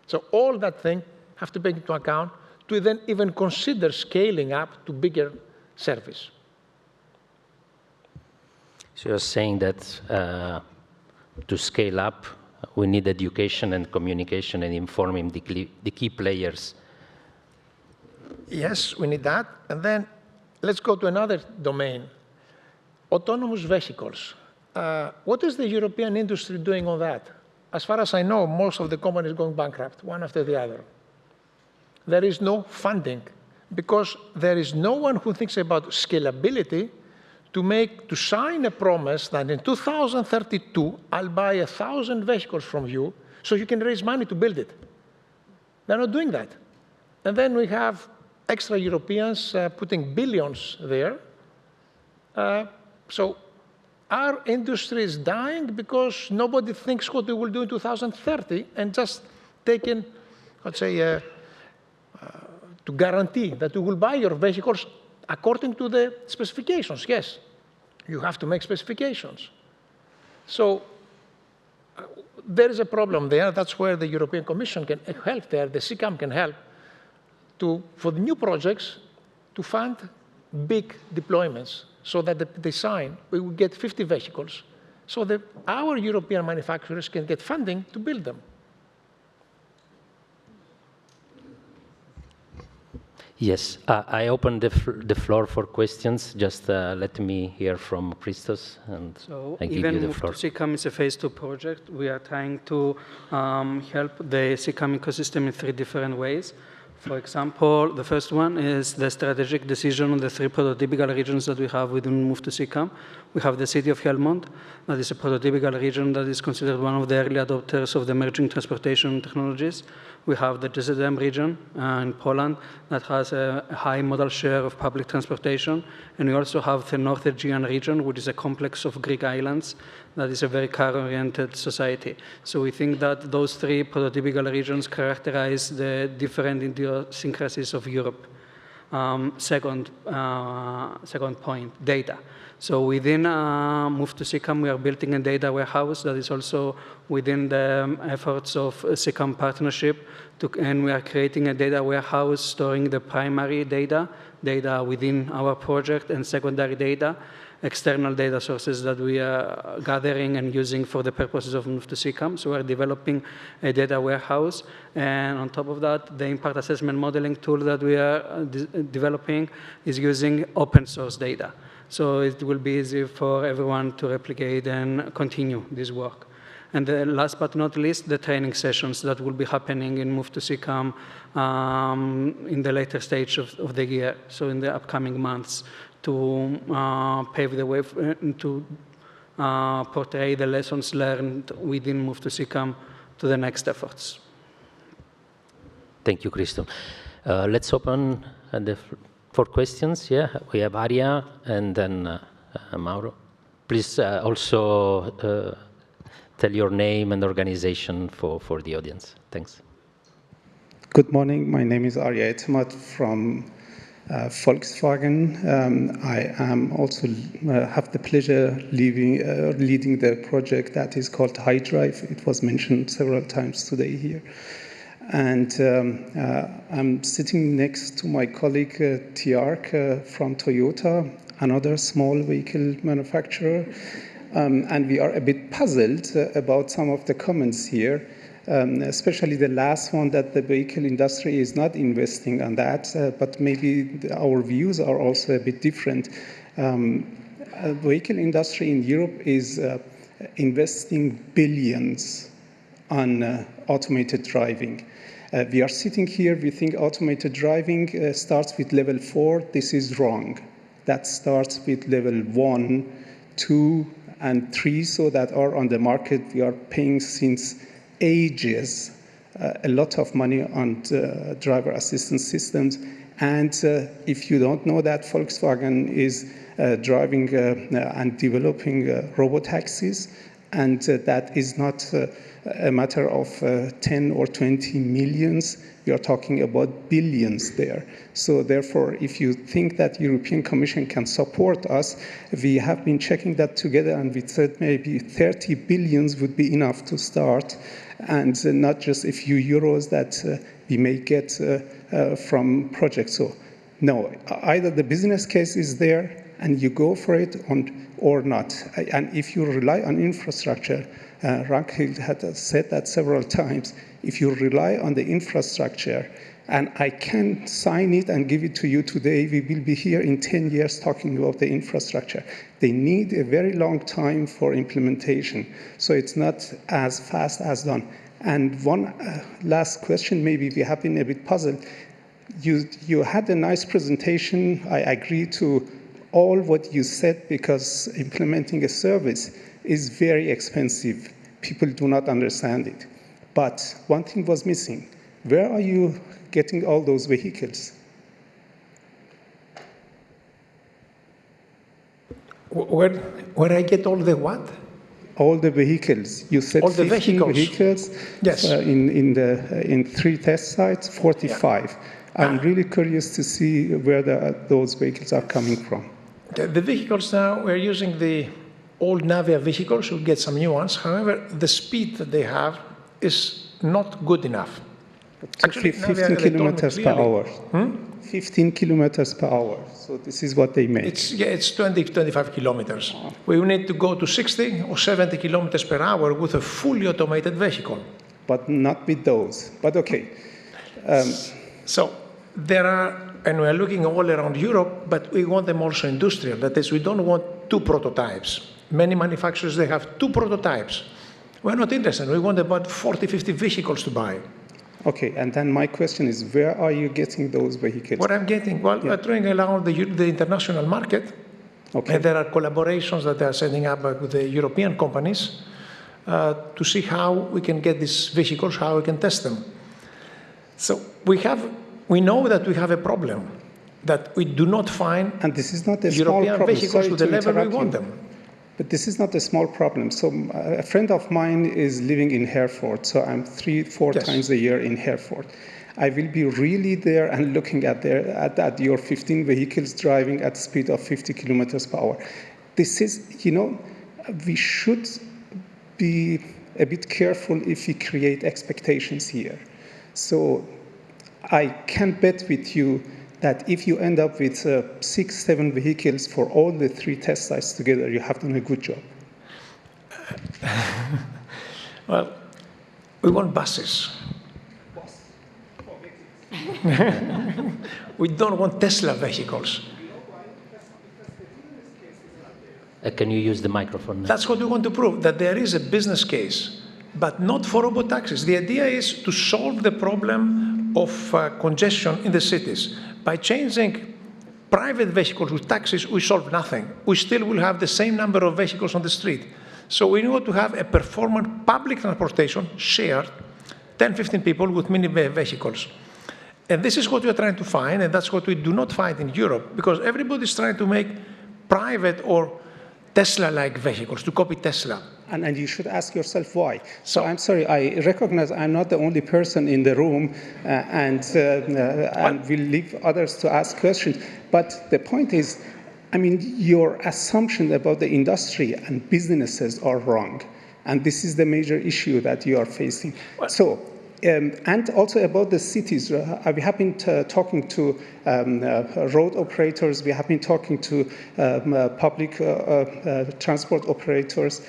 So all that thing have to take into account to then even consider scaling up to bigger service. So you're saying that to scale up, we need education and communication and informing the key players. Yes, we need that. And then let's go to another domain, autonomous vehicles. What is the European industry doing on that? As far as I know, most of the companies going bankrupt, one after the other. There is no funding because there is no one who thinks about scalability to sign a promise that in 2032, I'll buy 1,000 vehicles from you so you can raise money to build it. They're not doing that. And then we have extra Europeans putting billions there. So our industry is dying because nobody thinks what they will do in 2030 and just taking, let's say, to guarantee that you will buy your vehicles according to the specifications. Yes, you have to make specifications. So there is a problem there. That's where the European Commission can help there. The CCAM can help for the new projects to fund big deployments so that the design, we will get 50 vehicles so that our European manufacturers can get funding to build them. Yes, I open the floor for questions. Just let me hear from Christos, and I give you the floor. So CCAM is a phase 2 project. We are trying to help the CCAM ecosystem in 3 different ways. For example, the first one is the strategic decision on the 3 prototypical regions that we have within Move to CCAM. We have the city of Helmond, that is a prototypical region that is considered one of the early adopters of the emerging transportation technologies. We have the GZM region in Poland that has a high modal share of public transportation. And we also have the North Aegean region, which is a complex of Greek islands that is a very car-oriented society. So we think that those 3 prototypical regions characterize the different idiosyncrasies of Europe. Second point, data. So within Move to CCAM, we are building a data warehouse that is also within the efforts of CCAM partnership, and we are creating a data warehouse storing the primary data within our project, and secondary data, external data sources that we are gathering and using for the purposes of Move to CCAM. So we're developing a data warehouse. And on top of that, the impact assessment modeling tool that we are developing is using open source data. So it will be easy for everyone to replicate and continue this work. And the last but not least, the training sessions that will be happening in Move to CCAM in the later stage of the year, so in the upcoming months, to pave the way to portray the lessons learned within Move to CCAM to the next efforts. Thank you, Christo. Let's open for questions. Yeah, we have Aria and then Mauro. Please also tell your name and organization for the audience. Thanks. Good morning. My name is Arya Etemat from Volkswagen. I am also have the pleasure leading the project that is called HiDrive. It was mentioned several times today here. And I'm sitting next to my colleague Tiark from Toyota, another small vehicle manufacturer. And we are a bit puzzled about some of the comments here, especially the last one, that the vehicle industry is not investing on that, but maybe our views are also a bit different. The vehicle industry in Europe is investing billions on automated driving. We are sitting here, we think automated driving starts with level 4. This is wrong. That starts with level 1, 2, and 3 so that are on the market. We are paying since ages a lot of money on driver assistance systems. And if you don't know that, Volkswagen is driving and developing robotaxis, and that is not a matter of 10 or 20 millions. We are talking about billions there. So therefore, if you think that European Commission can support us, we have been checking that together, and we said maybe 30 billions would be enough to start, and not just a few euros that we may get from projects. So no, either the business case is there and you go for it or not. And if you rely on infrastructure, Raquel had said that several times, if you rely on the infrastructure, and I can sign it and give it to you today, we will be here in 10 years talking about the infrastructure. They need a very long time for implementation, so it's not as fast as done. And one last question, maybe we have been a bit puzzled. You had a nice presentation. I agree to all what you said, because implementing a service is very expensive. People do not understand it. But one thing was missing. Where are you getting all those vehicles? Where I get all the what? All the vehicles. You said all the 15 vehicles yes. in 3 test sites, 45. Yeah. I'm really curious to see where those vehicles are coming from. The vehicles now, we're using the old Navia vehicles. We'll get some new ones. However, the speed that they have is not good enough. Actually, 15 kilometers per hour. 15 kilometers per hour. So this is what they make. It's 20, 25 kilometers. Oh. We need to go to 60 or 70 kilometers per hour with a fully automated vehicle. But not with those. But okay. So there are, and we're looking all around Europe, but we want them also industrial. That is, we don't want 2 prototypes. Many manufacturers, they have 2 prototypes. We're not interested. We want about 40, 50 vehicles to buy. Okay, and then my question is, where are you getting those vehicles? What I'm getting, well, we're trying around the international market. Okay. And there are collaborations that they are setting up with the European companies to see how we can get these vehicles, how we can test them. So we know that we have a problem, that we do not find and this is not a European small problem. vehicles to the level we want them. But this is not a small problem. So a friend of mine is living in Hereford, so I'm 3-4 times a year in Hereford. I will be really there and looking at your 15 vehicles driving at the speed of 50 kilometers per hour. This is, we should be a bit careful if we create expectations here. So I can bet with you that if you end up with 6-7 vehicles for all the 3 test sites together, you have done a good job. Well, we want buses. We don't want Tesla vehicles. Can you use the microphone? That's what we want to prove, that there is a business case, but not for robotaxis. The idea is to solve the problem of congestion in the cities. By changing private vehicles with taxis, we solve nothing. We still will have the same number of vehicles on the street. So we need to have a performant public transportation shared, 10, 15 people with many vehicles. And this is what we are trying to find, and that's what we do not find in Europe, because everybody is trying to make private or Tesla-like vehicles, to copy Tesla. And you should ask yourself why. So I'm sorry, I recognize I'm not the only person in the room, and we'll leave others to ask questions. But the point is, your assumption about the industry and businesses are wrong. And this is the major issue that you are facing. What? So, and also about the cities, we have been talking to road operators, we have been talking to public transport operators.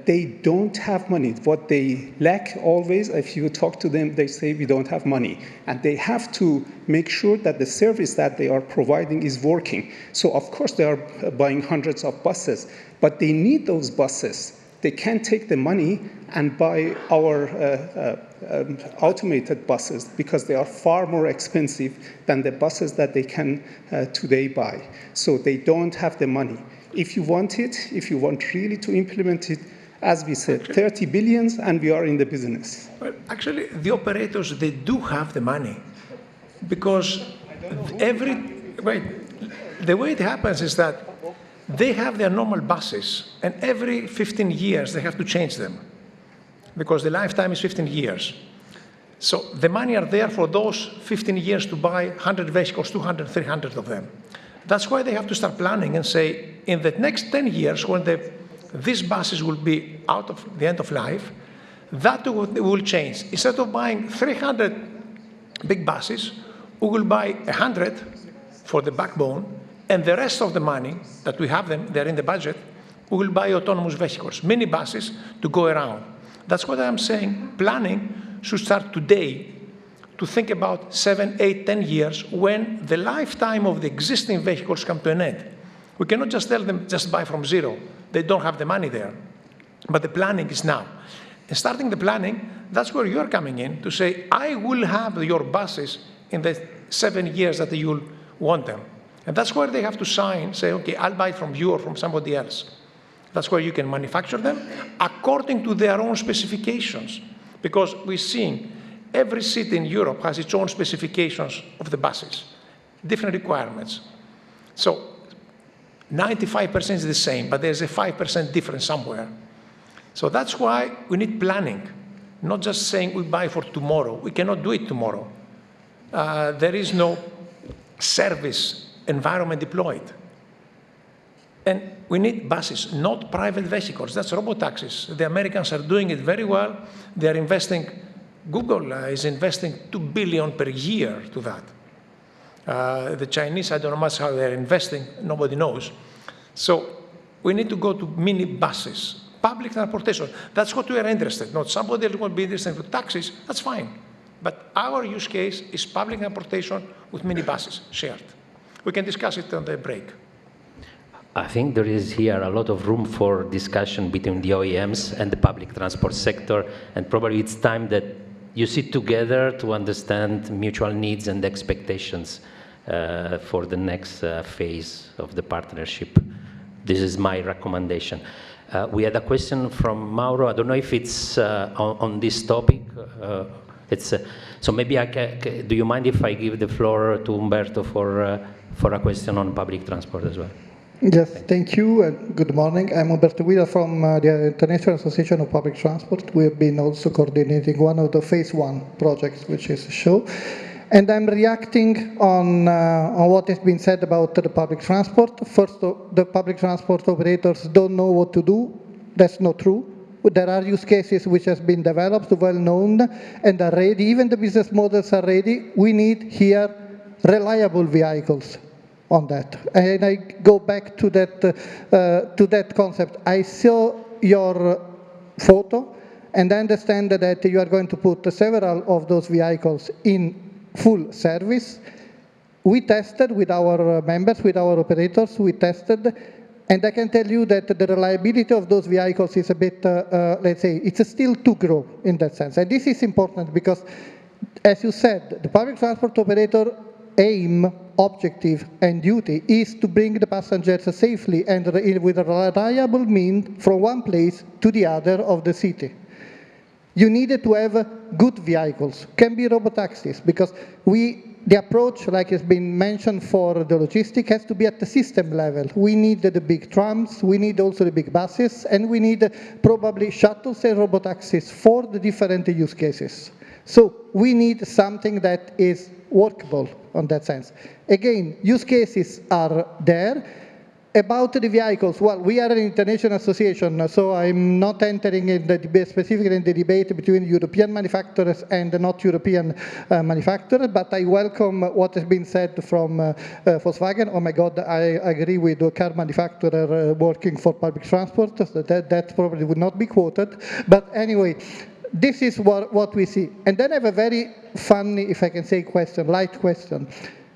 They don't have money. What they lack always, if you talk to them, they say we don't have money. And they have to make sure that the service that they are providing is working. So of course they are buying hundreds of buses, but they need those buses. They can't take the money and buy our automated buses because they are far more expensive than the buses that they can today buy. So they don't have the money. if you want it, if you want really to implement it, as we said, 30 billions, and we are in the business. Well, actually, the operators, they do have the money, because the way it happens is that they have their normal buses, and every 15 years they have to change them, because the lifetime is 15 years. So the money are there for those 15 years to buy 100 vehicles, 200, 300 of them. That's why they have to start planning and say, in the next 10 years, when these buses will be out of the end of life, that will change. Instead of buying 300 big buses, we will buy 100 for the backbone, and the rest of the money that we have them, they're in the budget, we will buy autonomous vehicles, mini buses to go around. That's what I'm saying. Planning should start today to think about 7, 8, 10 years when the lifetime of the existing vehicles come to an end. We cannot just tell them just buy from zero. They don't have the money there. But the planning is now. And starting the planning, that's where you're coming in to say, I will have your buses in the 7 years that you'll want them. And that's where they have to sign, say, okay, I'll buy from you or from somebody else. That's where you can manufacture them according to their own specifications. Because we're seeing every city in Europe has its own specifications of the buses, different requirements. So 95% is the same, but there's a 5% difference somewhere. So that's why we need planning, not just saying we buy for tomorrow. We cannot do it tomorrow. There is no service environment deployed. And we need buses, not private vehicles. That's robotaxis. The Americans are doing it very well. They're investing, Google is investing $2 billion per year to that. The Chinese, I don't know much how they're investing, nobody knows. So we need to go to mini buses, public transportation. That's what we are interested in. Not somebody else will be interested in taxis, that's fine. But our use case is public transportation with mini buses, shared. We can discuss it on the break. I think there is here a lot of room for discussion between the OEMs and the public transport sector, and probably it's time that you sit together to understand mutual needs and expectations for the next phase of the partnership. This is my recommendation. We had a question from Mauro. I don't know if it's on this topic. So maybe do you mind if I give the floor to Umberto for a question on public transport as well? Yes, thank you, and good morning. I'm Umberto Guido from the International Association of Public Transport. We have been also coordinating one of the phase 1 projects, which is a show. And I'm reacting on what has been said about the public transport. First, the public transport operators don't know what to do. That's not true. There are use cases which have been developed, well known, and are ready. Even the business models are ready. We need here reliable vehicles on that. And I go back to that concept. I saw your photo, and I understand that you are going to put several of those vehicles in full service. We tested with our members, with our operators, we tested, and I can tell you that the reliability of those vehicles is a bit, let's say, it's still to grow in that sense. And this is important because, as you said, the public transport operator aim, objective, and duty is to bring the passengers safely and with a reliable means from one place to the other of the city. You needed to have good vehicles, can be robotaxis, because the approach, like has been mentioned for the logistic, has to be at the system level. We need the big trams, we need also the big buses, and we need probably shuttles and robotaxis for the different use cases. So we need something that is workable on that sense. Again, use cases are there. About the vehicles, well, we are an international association, so I'm not entering in the debate, specifically in the debate between European manufacturers and not European manufacturers, but I welcome what has been said from Volkswagen. Oh my God, I agree with the car manufacturer working for public transport, so that probably would not be quoted. But anyway, this is what we see. And then I have a very funny, if I can say, question, light question.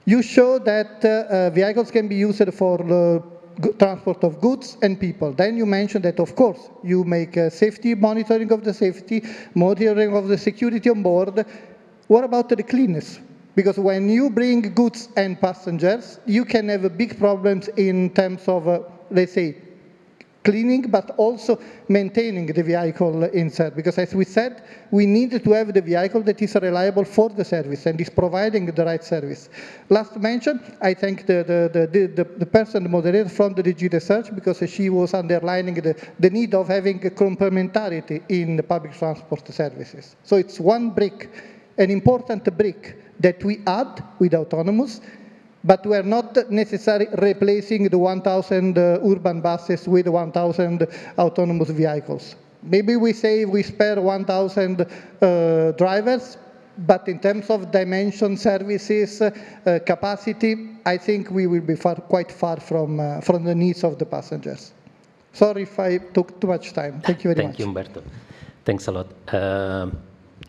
You show that vehicles can be used for transport of goods and people. Then you mentioned that, of course, you make safety monitoring of the safety, monitoring of the security on board. What about the cleanness? Because when you bring goods and passengers, you can have big problems in terms of let's say, cleaning, but also maintaining the vehicle inside. Because as we said, we need to have the vehicle that is reliable for the service and is providing the right service. Last mention, I thank the person, the moderator from the DG Research, because she was underlining the need of having a complementarity in the public transport services. So it's one brick, an important brick that we add with autonomous, but we are not necessarily replacing the 1,000 urban buses with 1,000 autonomous vehicles. Maybe we say we spare 1,000 drivers, but in terms of dimension, services, capacity, I think we will be quite far from the needs of the passengers. Sorry if I took too much time. Thank you very much. Thank you, Umberto. Thanks a lot.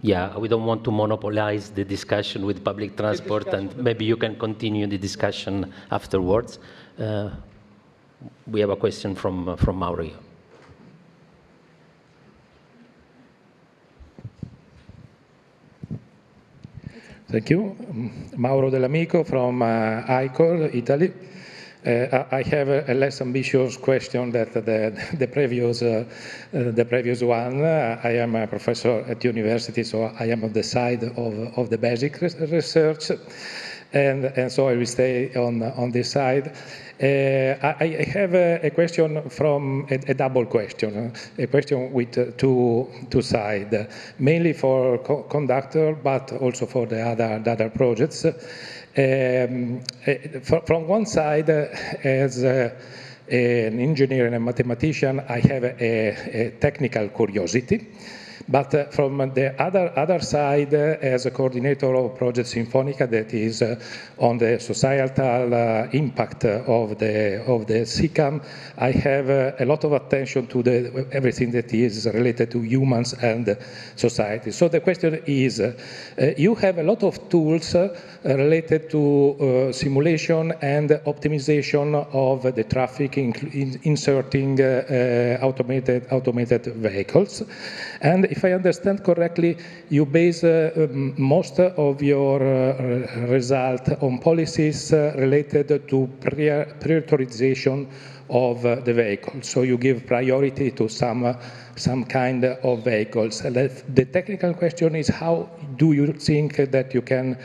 Yeah, we don't want to monopolize the discussion with public transport, and maybe you can continue the discussion afterwards. We have a question from Mauro. Thank you. Mauro Dell'Amico from ICOR, Italy. I have a less ambitious question than the previous one. I am a professor at university, so I am on the side of the basic research, and so I will stay on this side. I have a question from a double question, a question with two sides, mainly for CONDUCTOR, but also for the other projects. From one side, as an engineer and a mathematician, I have a technical curiosity. But from the other side, as a coordinator of Project Sinfonica, that is on the societal impact of the CCAM, I have a lot of attention to everything that is related to humans and society. So the question is, you have a lot of tools related to simulation and optimization of the traffic, inserting automated vehicles. And if I understand correctly, you base most of your result on policies related to prioritization of the vehicle. So you give priority to some kind of vehicles. The technical question is, how do you think that you can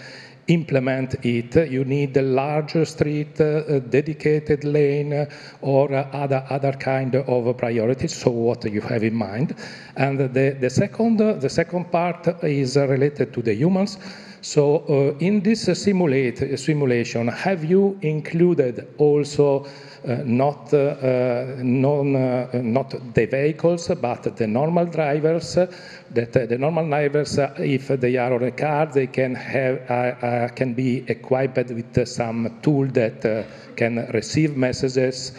implement it? You need a larger street, dedicated lane, or other kind of priorities. So what do you have in mind? And the second part is related to the humans. So in this simulation, have you included also not the vehicles, but the normal drivers? That the normal drivers, if they are on a car, they can be equipped with some tool that can receive messages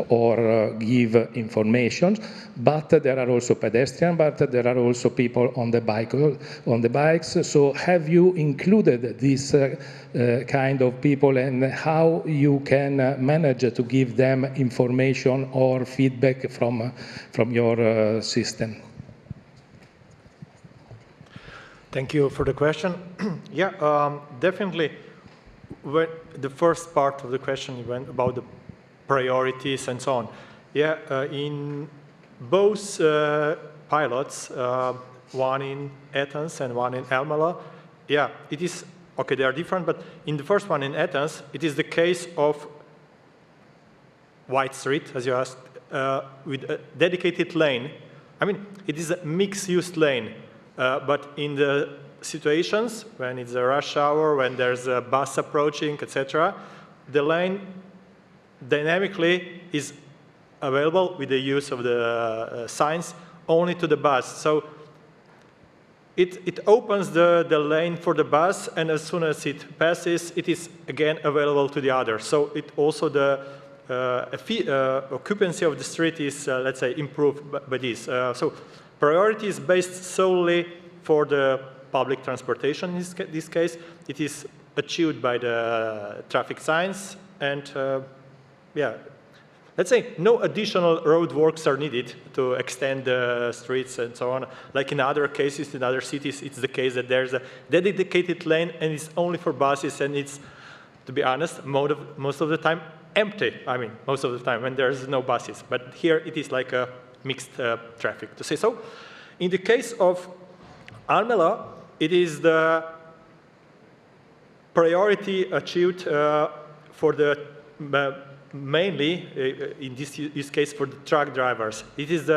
or give information. But there are also pedestrians, but there are also people on the bikes. So have you included this kind of people, and how you can manage to give them information or feedback from your system? Thank you for the question. Yeah, definitely. The first part of the question went about the priorities and so on. Yeah, in both pilots, one in Athens and one in Almelo, yeah, it is, okay, they are different, but in the first one in Athens, it is the case of wide street, as you asked, with a dedicated lane. I mean, it is a mixed-use lane, but in the situations when it's a rush hour, when there's a bus approaching, etc., the lane dynamically is available with the use of the signs only to the bus. So it opens the lane for the bus, and as soon as it passes, it is again available to the others. So it also the occupancy of the street is, let's say, improved by this. So priority is based solely for the public transportation. In this case, it is achieved by the traffic signs, and yeah, let's say no additional road works are needed to extend the streets and so on. Like in other cases, in other cities, it's the case that there's a dedicated lane and it's only for buses, and it's, to be honest, most of the time, empty, I mean, most of the time when there's no buses. But here it is like a mixed traffic, to say so. In the case of Almelo, it is the priority achieved for the mainly in this use case for the truck drivers. It is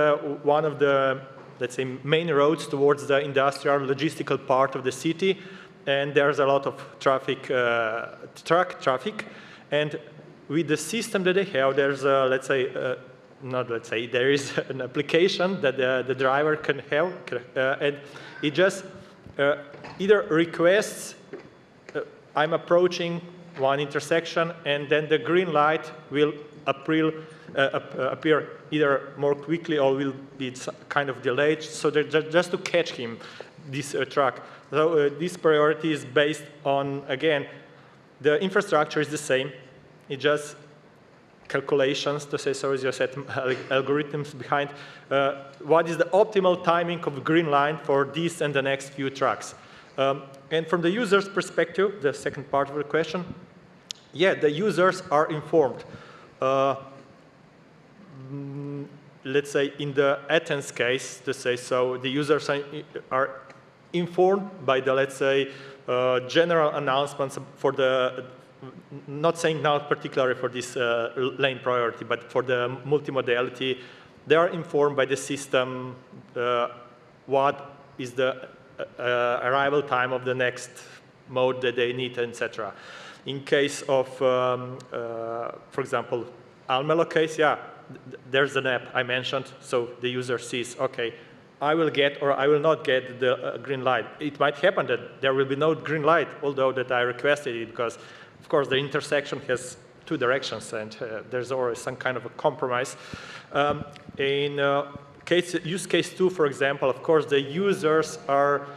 one of the, let's say, main roads towards the industrial logistical part of the city, and there's a lot of traffic, truck traffic, and with the system that they have, there's let's say, there is an application that the driver can have, and it just either requests, I'm approaching one intersection, and then the green light will appear either more quickly or will be kind of delayed, so just to catch him, this truck. So this priority is based on, again, the infrastructure is the same. It just calculations, to say so, as you said, algorithms behind what is the optimal timing of the green line for this and the next few trucks. And from the user's perspective, the second part of the question, yeah, the users are informed. Let's say in the Athens case, to say so, the users are informed by the, let's say, general announcements for the, not saying now particularly for this lane priority, but for the multimodality, they are informed by the system what is the arrival time of the next mode that they need, etc. In case of, for example, Almelo case, yeah, there's an app I mentioned, so the user sees, okay, I will get or I will not get the green light. It might happen that there will be no green light, although that I requested it, because, of course, the intersection has two directions, and there's always some kind of a compromise. In use case 2, for example, of course, the users are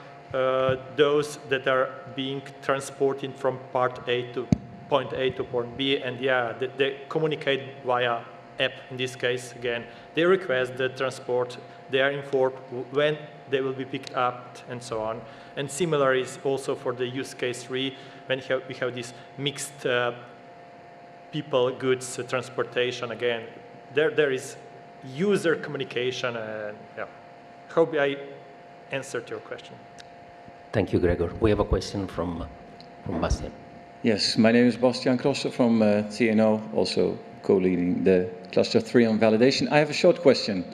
those that are being transported from point A to point B, and yeah, they communicate via app in this case. Again, they request the transport, they are informed when they will be picked up, and so on. And similar is also for the use case 3, when we have this mixed people, goods, transportation. Again, there is user communication, and yeah. Hope I answered your question. Thank you, Gregor. We have a question from Bastian. Yes, my name is Bastian Krosse from TNO, also co-leading the Cluster 3 on validation. I have a short question.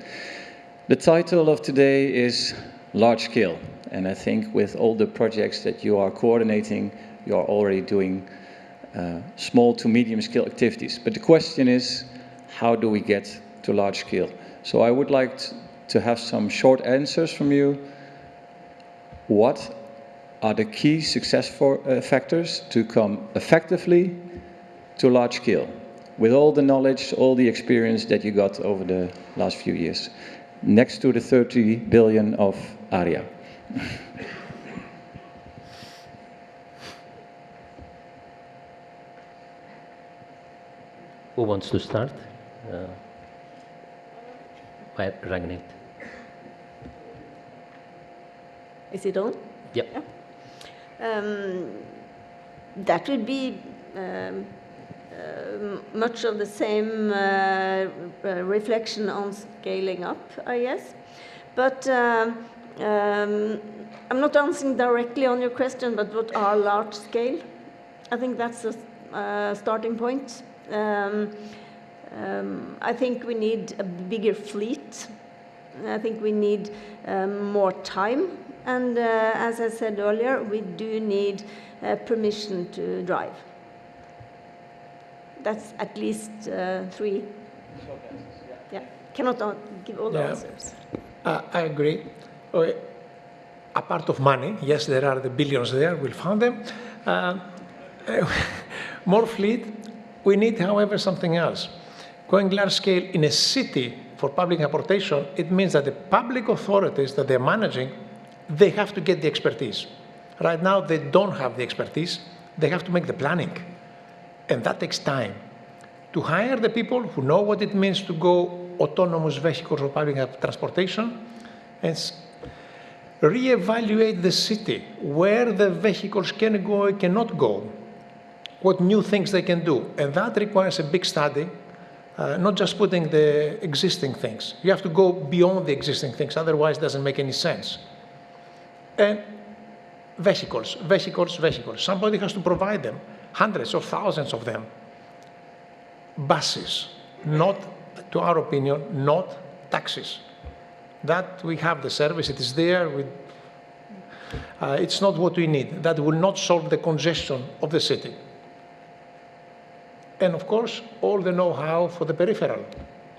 The title of today is Large Scale, and I think with all the projects that you are coordinating, you are already doing small to medium scale activities. But the question is, how do we get to large scale? So I would like to have some short answers from you. What are the key success factors to come effectively to large scale, with all the knowledge, all the experience that you got over the last few years, next to the 30 billion of ARIA? Who wants to start? Ragnhild. Is it on? Yep. Yeah. That would be much of the same reflection on scaling up, I guess. But I'm not answering directly on your question, but what are large scale? I think that's a starting point. I think we need a bigger fleet. I think we need more time. And as I said earlier, we do need permission to drive. That's at least 3. Yeah, cannot give all the answers. I agree. A part of money, yes, there are the billions there, we'll find them. More fleet. We need, however, something else. Going large scale in a city for public transportation, it means that the public authorities that they're managing, they have to get the expertise. Right now, they don't have the expertise. They have to make the planning. And that takes time. To hire the people who know what it means to go autonomous vehicles or public transportation, and reevaluate the city, where the vehicles can go and cannot go. what new things they can do. And that requires a big study, not just putting the existing things. You have to go beyond the existing things, otherwise it doesn't make any sense. And vesicles. Somebody has to provide them, hundreds or thousands of them. Buses, not, to our opinion, not taxis. That we have the service, it is there. It's not what we need. That will not solve the congestion of the city. And of course, all the know-how for the peripheral.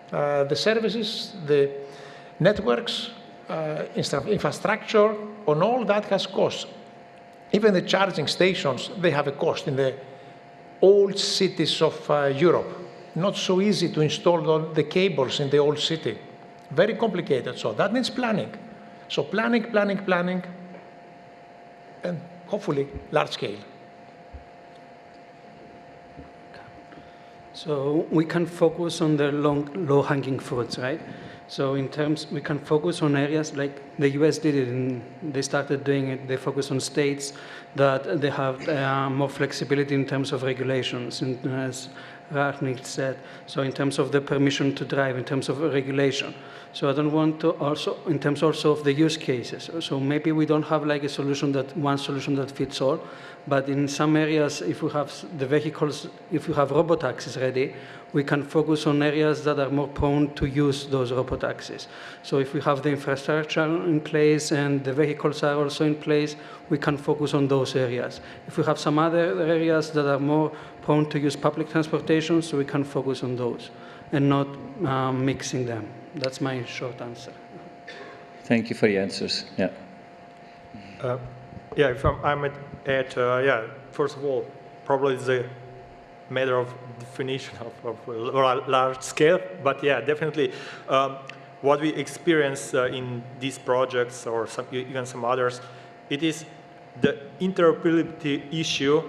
The services, the networks, infrastructure, on all that has costs. Even the charging stations, they have a cost in the old cities of Europe. Not so easy to install all the cables in the old city. Very complicated, so that needs planning. So planning, and hopefully large scale. So we can focus on the low-hanging fruits, right? So we can focus on areas like the US did it, and they started doing it. They focus on states that they have more flexibility in terms of regulations, and as Rakhnik said, so in terms of the permission to drive, in terms of regulation. So I don't want to also, in terms also of the use cases. So maybe we don't have like one solution that fits all, but in some areas, if we have the vehicles, if we have robotaxis ready, we can focus on areas that are more prone to use those robotaxis. So if we have the infrastructure in place and the vehicles are also in place, we can focus on those areas. If we have some other areas that are more prone to use public transportation, so we can focus on those and not mixing them. That's my short answer. Thank you for the answers. Yeah. Yeah, if I might add, yeah, first of all, probably it's a matter of definition of large scale, but yeah, definitely what we experience in these projects or even some others, it is the interoperability issue,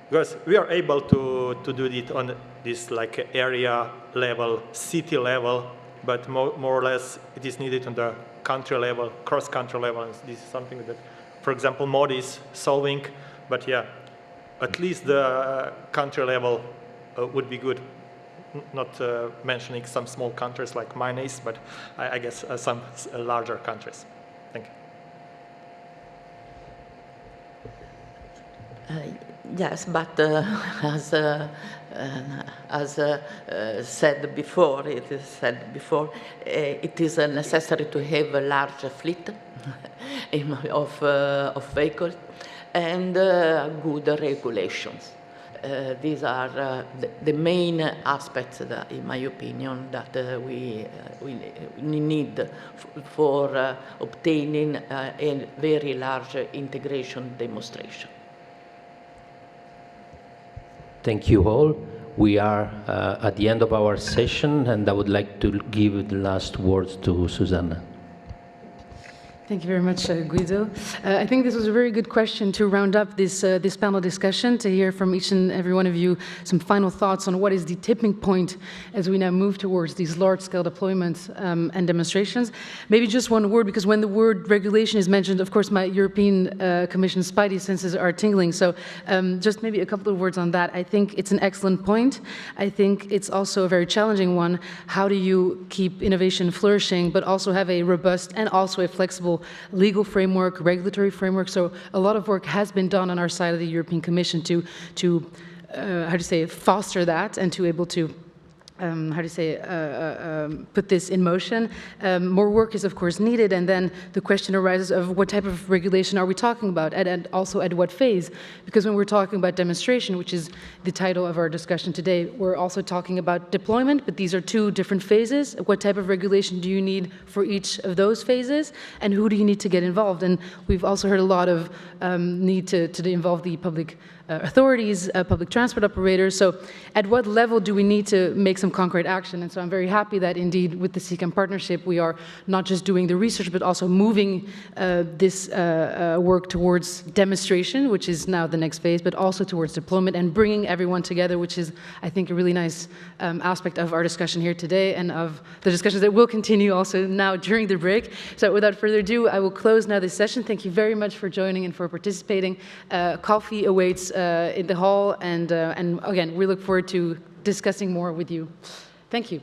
because we are able to do it on this like area level, city level, but more or less it is needed on the country level, cross-country level. And this is something that, for example, MOD is solving, but yeah, at least the country level would be good. Not mentioning some small countries like mine is, but I guess some larger countries. Thank you. Yes, but as said before, it is necessary to have a large fleet of vehicles and good regulations. These are the main aspects, that, in my opinion, that we need for obtaining a very large integration demonstration. Thank you all. We are at the end of our session, and I would like to give the last words to Suzanna. Thank you very much, Guido. I think this was a very good question to round up this panel discussion, to hear from each and every one of you some final thoughts on what is the tipping point as we now move towards these large-scale deployments and demonstrations. Maybe just one word, because when the word regulation is mentioned, of course, my European Commission spidey senses are tingling. So just maybe a couple of words on that. I think it's an excellent point. I think it's also a very challenging one. How do you keep innovation flourishing, but also have a robust and also a flexible legal framework, regulatory framework? So a lot of work has been done on our side of the European Commission to foster that and to able to put this in motion. More work is, of course, needed, and then the question arises of what type of regulation are we talking about, and also at what phase? Because when we're talking about demonstration, which is the title of our discussion today, we're also talking about deployment, but these are two different phases. What type of regulation do you need for each of those phases, and who do you need to get involved? And we've also heard a lot of need to involve the public authorities, public transport operators. So at what level do we need to make some concrete action? And so I'm very happy that indeed with the CCAM partnership, we are not just doing the research, but also moving this work towards demonstration, which is now the next phase, but also towards deployment and bringing everyone together, which is, I think, a really nice aspect of our discussion here today and of the discussions that will continue also now during the break. So without further ado, I will close now this session. Thank you very much for joining and for participating. Coffee awaits in the hall, and again, we look forward to discussing more with you. Thank you.